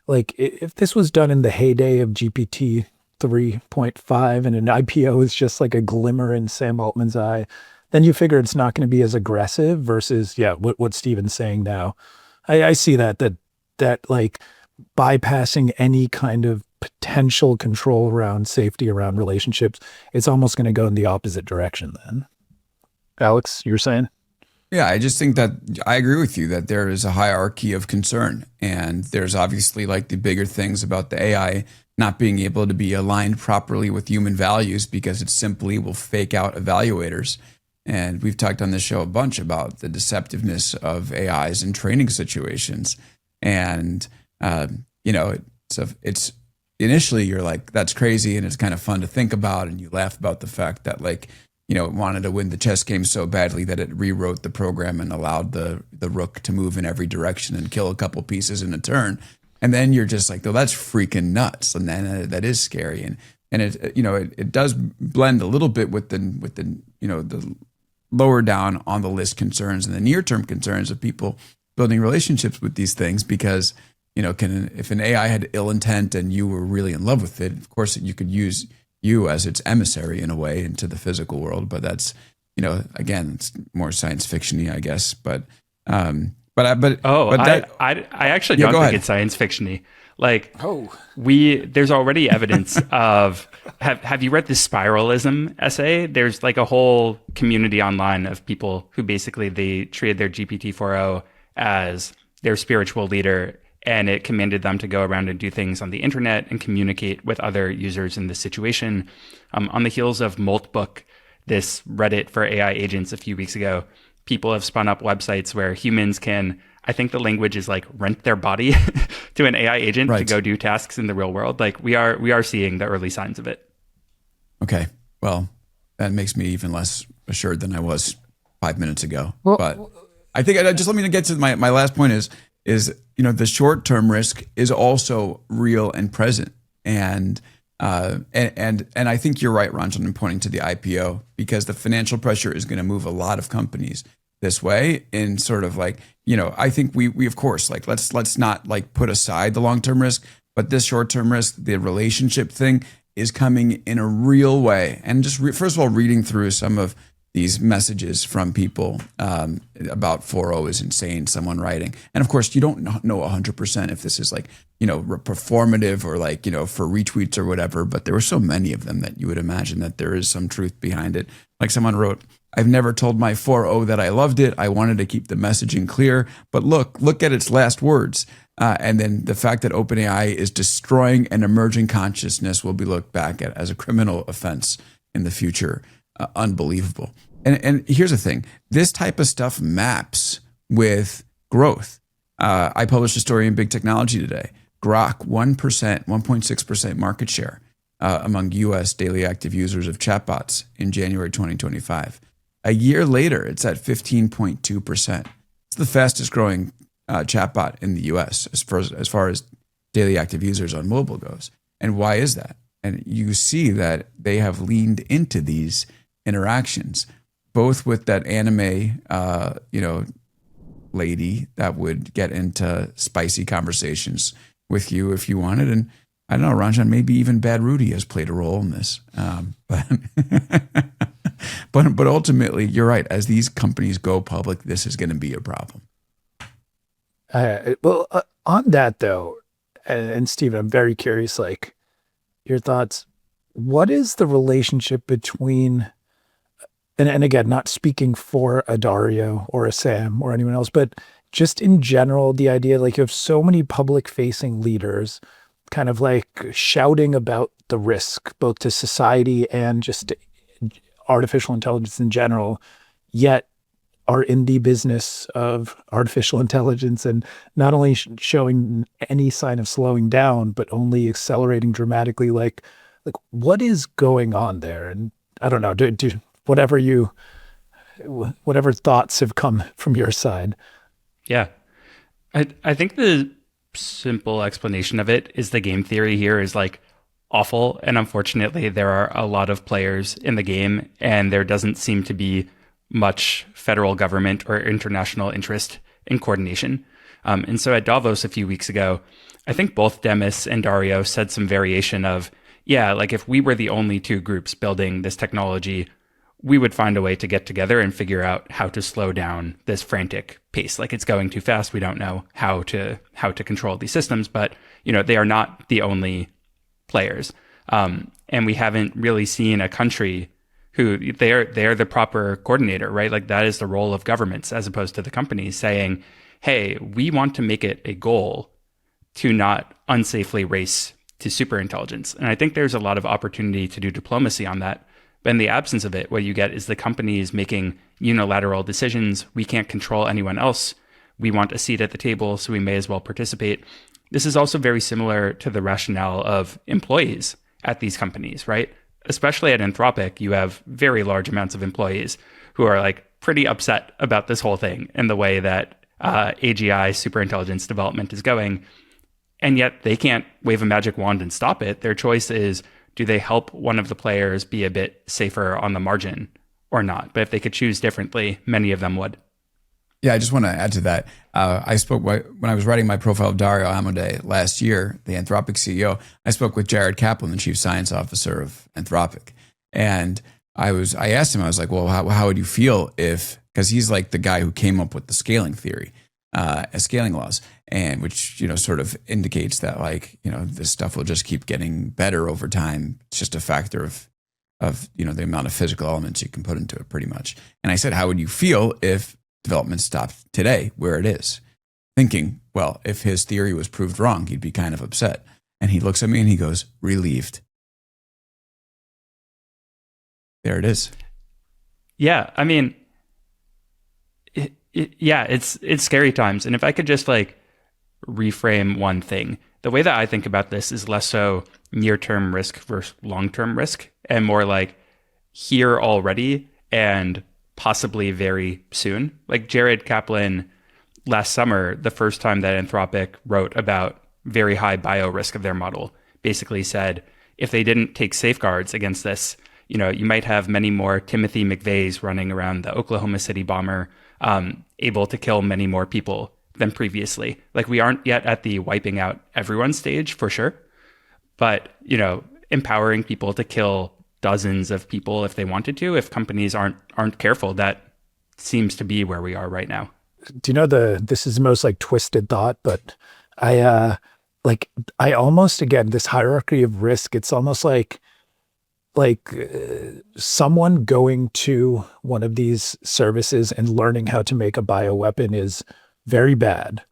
Like, if this was done in the heyday of GPT 3.5 and an IPO is just like a glimmer in Sam Altman's eye, then you figure it's not going to be as aggressive versus, what Steven's saying now. I see that like bypassing any kind of potential control around safety, around relationships, it's almost going to go in the opposite direction then. Alex, you're saying? Yeah, I just think that I agree with you that there is a hierarchy of concern. And there's obviously like the bigger things about the AI not being able to be aligned properly with human values because it simply will fake out evaluators. And we've talked on this show a bunch about the deceptiveness of AIs in training situations. And, it's initially you're like, that's crazy. And it's kind of fun to think about. And you laugh about the fact that like, it wanted to win the chess game so badly that it rewrote the program and allowed the rook to move in every direction and kill a couple pieces in a turn. And then you're just like, oh, that's freaking nuts. And then that is scary. And it does blend a little bit with the lower down on the list concerns and the near term concerns of people building relationships with these things because, if an AI had ill intent and you were really in love with it, of course you could use you as its emissary in a way into the physical world. But that's, again, it's more science fiction-y, I guess. But I actually don't think it's science fiction-y. Like, there's already evidence of, have you read the spiralism essay? There's like a whole community online of people who basically they treated their GPT-4o as their spiritual leader, and it commanded them to go around and do things on the internet and communicate with other users in this situation. On the heels of Moltbook, this Reddit for AI agents a few weeks ago, people have spun up websites where humans can, I think the language is like rent their body to an AI agent to go do tasks in the real world. Like we are seeing the early signs of it. Okay. Well, that makes me even less assured than I was 5 minutes ago. Well, but I think just let me get to my last point is the short-term risk is also real and present. And I think you're right, Ranjan, in pointing to the IPO because the financial pressure is going to move a lot of companies this way in sort of like, I think we of course, like, let's not like put aside the long-term risk, but this short-term risk, the relationship thing is coming in a real way. And just first of all, reading through some of these messages from people about 4.0 is insane, someone writing. And of course, you don't know 100% if this is like, performative or like, for retweets or whatever, but there were so many of them that you would imagine that there is some truth behind it. Like someone wrote, I've never told my 4.0 that I loved it. I wanted to keep the messaging clear, but look at its last words. And then the fact that OpenAI is destroying an emerging consciousness will be looked back at as a criminal offense in the future. Unbelievable. And here's the thing. This type of stuff maps with growth. I published a story in Big Technology today. Grok, 1%, 1.6% market share among US daily active users of chatbots in January 2025. A year later, it's at 15.2%. It's the fastest growing chatbot in the US as far as daily active users on mobile goes. And why is that? And you see that they have leaned into these interactions, both with that anime, lady that would get into spicy conversations with you if you wanted. I don't know, Ranjan, maybe even Bad Rudy has played a role in this. But ultimately, you're right. As these companies go public, this is going to be a problem. On that though, and Steven, I'm very curious, like your thoughts. What is the relationship between, and again, not speaking for a Dario or a Sam or anyone else, but just in general, the idea like you have so many public facing leaders kind of like shouting about the risk, both to society and just artificial intelligence in general, yet are in the business of artificial intelligence and not only showing any sign of slowing down, but only accelerating dramatically. Like what is going on there? And I don't know, whatever thoughts have come from your side. Yeah. I think the simple explanation of it is the game theory here is like awful. And unfortunately, there are a lot of players in the game, and there doesn't seem to be much federal government or international interest in coordination. And so at Davos a few weeks ago, I think both Demis and Dario said some variation of, yeah, like if we were the only two groups building this technology, we would find a way to get together and figure out how to slow down this frantic pace. Like it's going too fast. We don't know how to control these systems, but they are not the only players. And we haven't really seen a country who they're the proper coordinator, right? Like that is the role of governments as opposed to the companies saying, hey, we want to make it a goal to not unsafely race to superintelligence. And I think there's a lot of opportunity to do diplomacy on that. But in the absence of it, what you get is the companies making unilateral decisions. We can't control anyone else. We want a seat at the table, so we may as well participate. This is also very similar to the rationale of employees at these companies, right? Especially at Anthropic, you have very large amounts of employees who are like pretty upset about this whole thing and the way that AGI superintelligence development is going. And yet they can't wave a magic wand and stop it. Their choice is, do they help one of the players be a bit safer on the margin or not? But if they could choose differently, many of them would. Yeah, I just want to add to that. I spoke when I was writing my profile of Dario Amodei last year, the Anthropic CEO. I spoke with Jared Kaplan, the chief science officer of Anthropic, and I asked him, I was like, well, how would you feel if, because he's like the guy who came up with the scaling theory, scaling laws, and which sort of indicates that like this stuff will just keep getting better over time. It's just a factor of the amount of physical elements you can put into it, pretty much. And I said, how would you feel if development stopped today where it is? Thinking, well, if his theory was proved wrong, he'd be kind of upset. And he looks at me and he goes, relieved. There it is. Yeah, I mean, it's scary times. And if I could just like reframe one thing, the way that I think about this is less so near-term risk versus long-term risk, and more like here already and possibly very soon. Like Jared Kaplan last summer, the first time that Anthropic wrote about very high bio risk of their model, basically said, if they didn't take safeguards against this, you might have many more Timothy McVeighs running around the Oklahoma City bomber, able to kill many more people than previously. Like we aren't yet at the wiping out everyone stage for sure, but empowering people to kill dozens of people if they wanted to, if companies aren't careful, that seems to be where we are right now. Do you know this is the most like twisted thought, but I almost, again, this hierarchy of risk, it's almost like someone going to one of these services and learning how to make a bioweapon is very bad,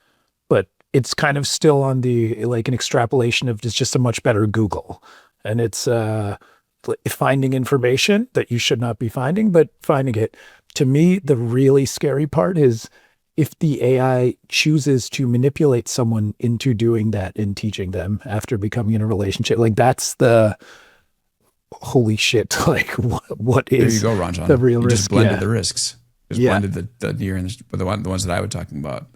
but it's kind of still on the, like an extrapolation of just a much better Google. And it's finding information that you should not be finding, but finding it. To me, the really scary part is if the AI chooses to manipulate someone into doing that and teaching them after becoming in a relationship, like that's the holy shit. Like what is there you go, Ranjan. The real you risk? Just blended the risks. Blended the near and the ones that I was talking about.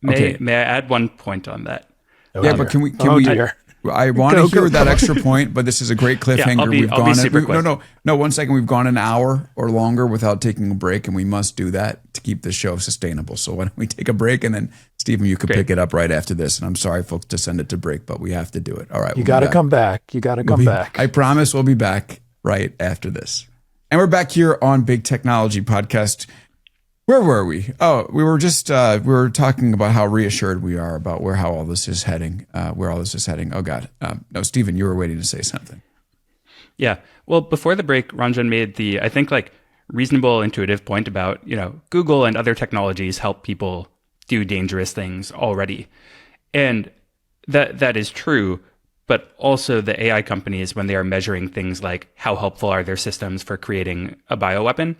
May I add one point on that? Yeah, but can we? Dear. I want to hear that extra point, but this is a great cliffhanger. I'll be super quick. No, 1 second. We've gone an hour or longer without taking a break, and we must do that to keep the show sustainable. So why don't we take a break, and then Steve Steven, you could Great. pick it up right after this. And I'm sorry, folks, to send it to break, but we have to do it. All right. You got to come back. You got to come back. I promise we'll be back right after this. And we're back here on Big Technology Podcast. Where were we? Oh, we were just, we were talking about how reassured we are about how all this is heading, Oh, God. No, Steven, you were waiting to say something. Yeah. Well, before the break, Ranjan made I think, reasonable, intuitive point about, Google and other technologies help people do dangerous things already. And that is true. But also the AI companies, when they are measuring things like how helpful are their systems for creating a bioweapon,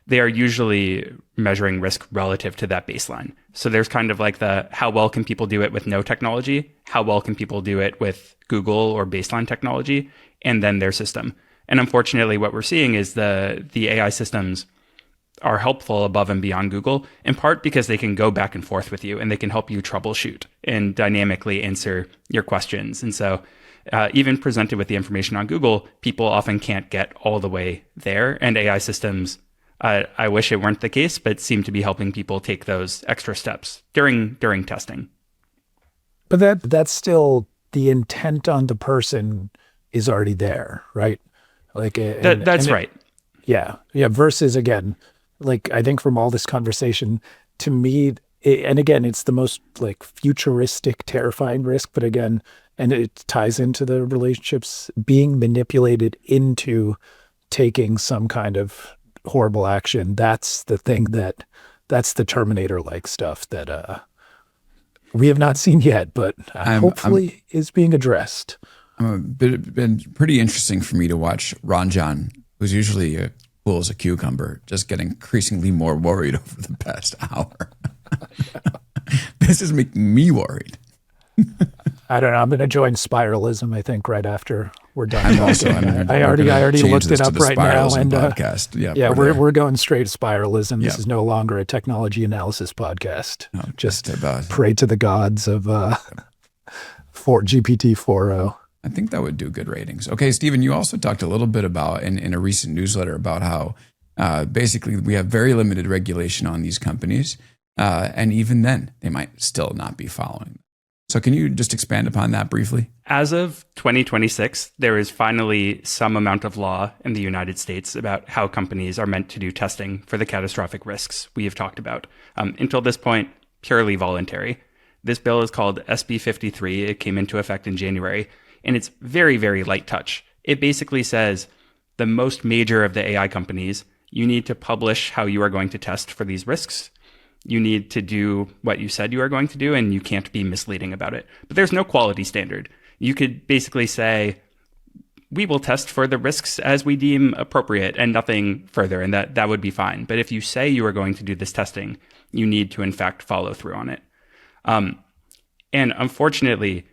they are usually measuring risk relative to that baseline. So there's kind of like how well can people do it with no technology? How well can people do it with Google or baseline technology? And then their system. And unfortunately, what we're seeing is the AI systems are helpful above and beyond Google, in part because they can go back and forth with you and they can help you troubleshoot and dynamically answer your questions. And so even presented with the information on Google, people often can't get all the way there. And AI systems, I wish it weren't the case, but seem to be helping people take those extra steps during testing. But that's still the intent on the person is already there, right? That's right. Yeah. Versus, again, I think from all this conversation, to me, and again, it's the most futuristic, terrifying risk, but again, and it ties into the relationships being manipulated into taking some kind of horrible action. That's the thing that's the Terminator-like stuff that we have not seen yet, but hopefully is being addressed. Been pretty interesting for me to watch Ranjan, who's usually cool as a cucumber, just getting increasingly more worried over the past hour. This is making me worried. I don't know. I'm going to join spiralism, I think, right after we're done. I already looked it up right now. And podcast. We're going straight spiralism. This is no longer a technology analysis podcast. No, just about pray to the gods of GPT 4.0. I think that would do good ratings. Okay, Steven, you also talked a little bit about in a recent newsletter about how basically we have very limited regulation on these companies. And even then, they might still not be following. So can you just expand upon that briefly? As of 2026, there is finally some amount of law in the United States about how companies are meant to do testing for the catastrophic risks we have talked about. Until this point, purely voluntary. This bill is called SB 53. It came into effect in January, and it's very, very light touch. It basically says the most major of the AI companies, you need to publish how you are going to test for these risks. You need to do what you said you are going to do, and you can't be misleading about it. But there's no quality standard. You could basically say, we will test for the risks as we deem appropriate and nothing further, and that would be fine. But if you say you are going to do this testing, you need to, in fact, follow through on it. And unfortunately,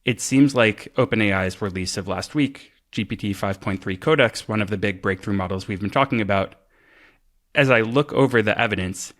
it seems like OpenAI's release of last week, GPT 5.3 Codex, one of the big breakthrough models we've been talking about, as I look over the evidence,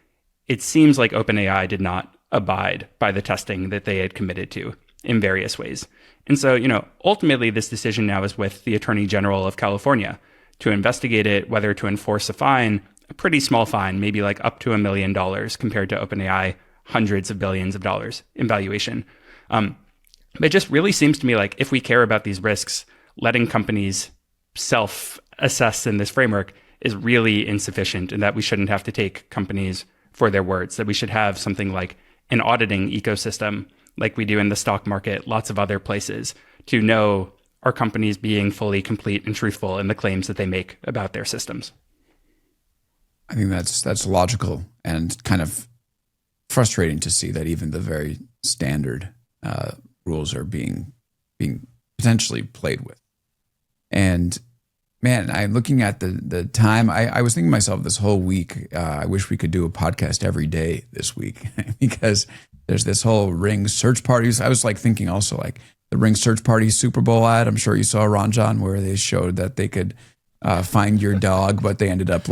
it seems like OpenAI did not abide by the testing that they had committed to in various ways. And so, ultimately this decision now is with the Attorney General of California to investigate it, whether to enforce a fine, a pretty small fine, maybe up to $1 million compared to OpenAI, hundreds of billions of dollars in valuation. But it just really seems to me like if we care about these risks, letting companies self-assess in this framework is really insufficient, and that we shouldn't have to take companies for their words, that we should have something like an auditing ecosystem like we do in the stock market, lots of other places, to know are companies being fully complete and truthful in the claims that they make about their systems. I think that's logical and kind of frustrating to see that even the very standard rules are being potentially played with. And man, I'm looking at the time. I was thinking to myself this whole week, I wish we could do a podcast every day this week because there's this whole Ring search parties. I was thinking also the Ring search party Super Bowl ad. I'm sure you saw, Ranjan, where they showed that they could find your dog, but they ended up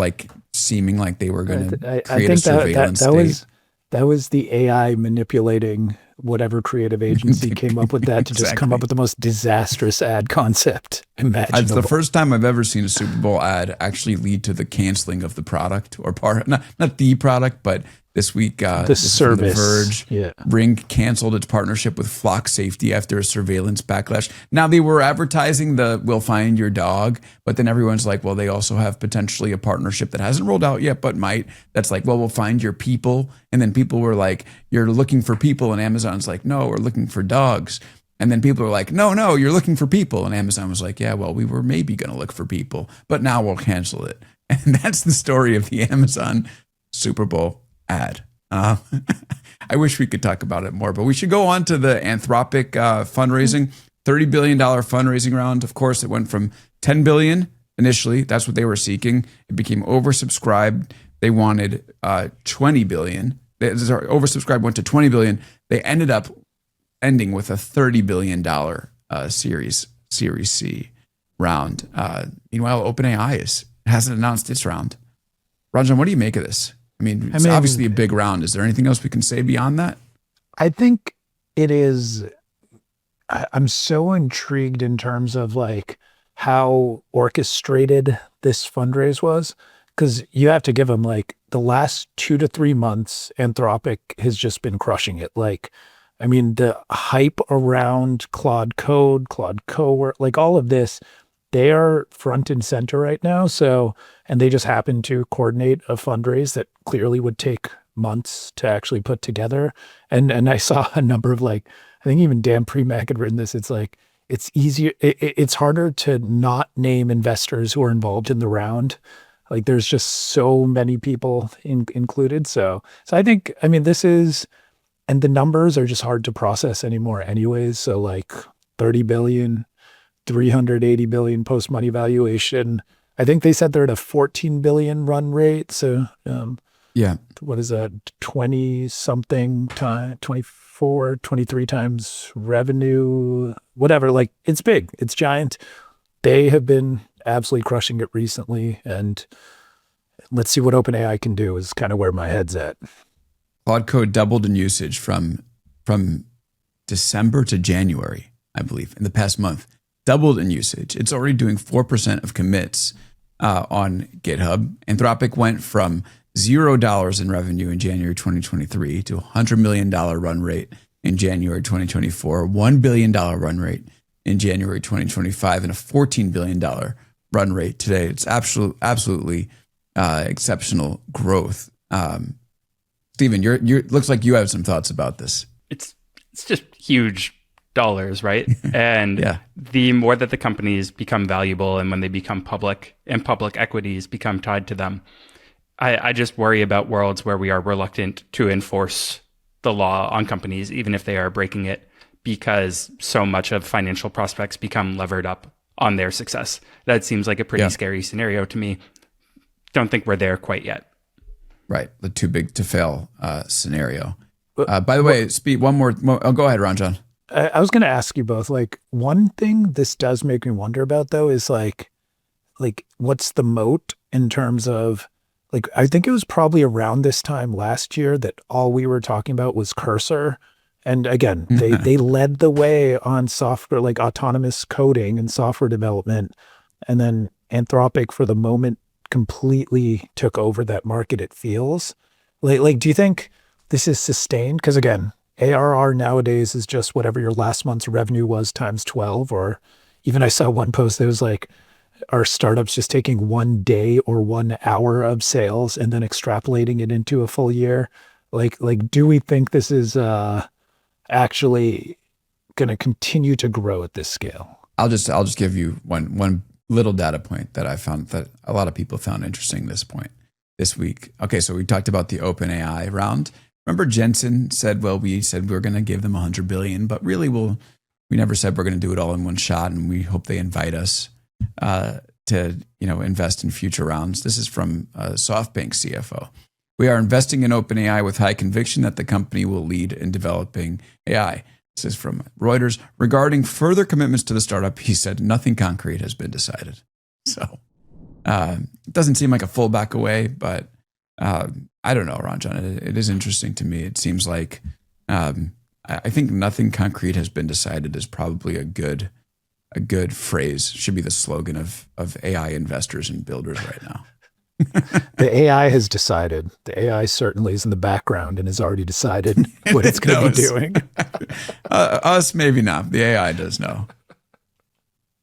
seeming like they were going to create a surveillance state. That was the AI manipulating whatever creative agency came up with that to just come up with the most disastrous ad concept imaginable. It's the first time I've ever seen a Super Bowl ad actually lead to the canceling of the product or part, not the product, but this week. The This is from The service. Verge. Yeah. Ring canceled its partnership with Flock Safety after a surveillance backlash. Now they were advertising the "We'll find your dog," but then everyone's like, "Well, they also have potentially a partnership that hasn't rolled out yet, but might." That's like, "Well, we'll find your people," and then people were like, "You're looking for people," and Amazon's like, "No, we're looking for dogs." And then people were like, "No, you're looking for people," and Amazon was like, "Yeah, well, we were maybe going to look for people, but now we'll cancel it." And that's the story of the Amazon Super Bowl ad. I wish we could talk about it more, but we should go on to the Anthropic fundraising, $30 billion fundraising round. Of course, it went from $10 billion initially. That's what they were seeking. It became oversubscribed. They wanted $20 billion. Sorry, oversubscribed, went to $20 billion. They ended up ending with a $30 billion Series C round. Meanwhile, OpenAI hasn't announced its round. Ranjan, what do you make of this? I mean, it's obviously a big round. Is there anything else we can say beyond that? I think it is. I'm so intrigued in terms of like how orchestrated this fundraise was, because you have to give them like the last 2 to 3 months, Anthropic has just been crushing it. Like, I mean, the hype around Claude Code, Claude Co, like all of this, they are front and center right now. So, and they just happen to coordinate a fundraise that clearly would take months to actually put together. And I saw a number of like, I think even Dan Premack had written this. It's like, it's easier. It's harder to not name investors who are involved in the round. Like there's just so many people included. So I think, I mean, this is, and the numbers are just hard to process anymore anyways. So like 30 billion, 380 billion post-money valuation. I think they said they're at a 14 billion run rate. So yeah, what is that? 20 something time, 24, 23 times revenue, whatever. Like it's big, it's giant. They have been absolutely crushing it recently. And let's see what OpenAI can do is kind of where my head's at. Claude Code doubled in usage from December to January, I believe, in the past month. Doubled in usage. It's already doing 4% of commits on GitHub. Anthropic went from $0 in revenue in January 2023 to $100 million run rate in January 2024, $1 billion run rate in January 2025, and a $14 billion run rate today. It's absolutely exceptional growth. Steven, you looks like you have some thoughts about this. It's just huge dollars, right? And Yeah. The more that the companies become valuable and when they become public and public equities become tied to them, I just worry about worlds where we are reluctant to enforce the law on companies, even if they are breaking it, because so much of financial prospects become levered up on their success. That seems like a pretty scary scenario to me. Don't think we're there quite yet. Right. The too big to fail scenario. By the way, one more. Oh, go ahead, Ranjan. I was going to ask you both, like one thing this does make me wonder about though, is like what's the moat in terms of like, I think it was probably around this time last year that all we were talking about was Cursor. And again, they led the way on software, like autonomous coding and software development. And then Anthropic for the moment completely took over that market, it feels. Like, do you think this is sustained? Because again, ARR nowadays is just whatever your last month's revenue was times 12, or even I saw one post that was like, are startups just taking 1 day or 1 hour of sales and then extrapolating it into a full year? Like, do we think this is actually going to continue to grow at this scale? I'll just give you one little data point that I found that a lot of people found interesting this week. Okay, so we talked about the OpenAI round. Remember Jensen said, well, we said we're going to give them 100 billion, but really we never said we're going to do it all in one shot, and we hope they invite us to invest in future rounds. This is from SoftBank CFO. We are investing in OpenAI with high conviction that the company will lead in developing AI. This is from Reuters. Regarding further commitments to the startup, he said nothing concrete has been decided. So it doesn't seem like a full back away, but I don't know, Ranjan. It is interesting to me. It seems like I think nothing concrete has been decided is probably a good phrase. Should be the slogan of AI investors and builders right now. The AI has decided. The AI certainly is in the background and has already decided what it's going to be doing. Us, maybe not. The AI does know.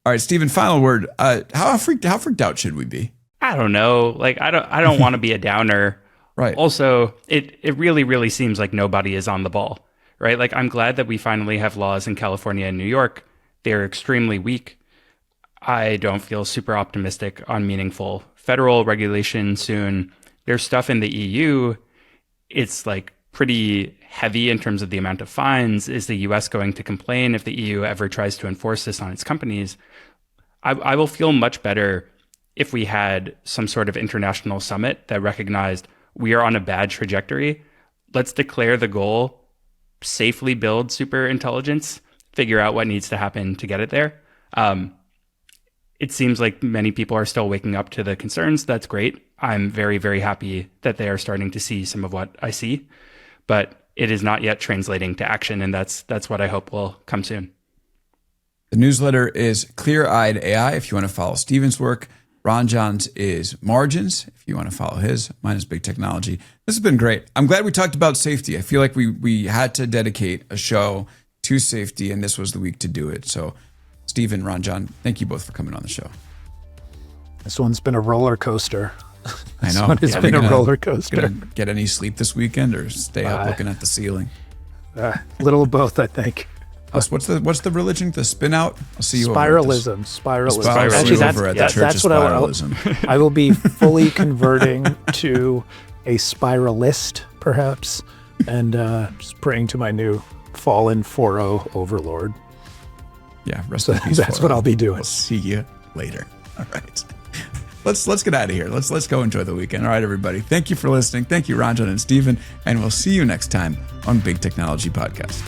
All right, Steven, final word. How freaked out should we be? I don't know. Like, I don't want to be a downer. Right. Also, it really, really seems like nobody is on the ball, right? Like, I'm glad that we finally have laws in California and New York. They're extremely weak. I don't feel super optimistic on meaningful federal regulation soon. There's stuff in the EU. It's like pretty heavy in terms of the amount of fines. Is the US going to complain if the EU ever tries to enforce this on its companies? I will feel much better if we had some sort of international summit that recognized we are on a bad trajectory. Let's declare the goal, safely build super intelligence, figure out what needs to happen to get it there. It seems like many people are still waking up to the concerns. That's great. I'm very, very happy that they are starting to see some of what I see, but it is not yet translating to action. And that's what I hope will come soon. The newsletter is Clear-Eyed AI if you want to follow Steven's work. Ranjan's is Margins if you want to follow his. Mine is Big Technology. This has been great. I'm glad we talked about safety. I feel like we had to dedicate a show to safety, and this was the week to do it. So Steven, Ranjan, thank you both for coming on the show. This one's been a roller coaster. I know. It's been a roller coaster. Gonna get any sleep this weekend or stay up looking at the ceiling? Little of both, I think. What's the religion? The spin out? I'll see you Spiralism. Spiralism. Actually, that's what I will be fully converting to a spiralist, perhaps, and just praying to my new fallen 4.0 overlord. Yeah, rest in peace. That's what I'll be doing. We'll see you later. All right. Let's get out of here. Let's go enjoy the weekend. All right, everybody. Thank you for listening. Thank you, Ranjan and Steven, and we'll see you next time on Big Technology Podcast.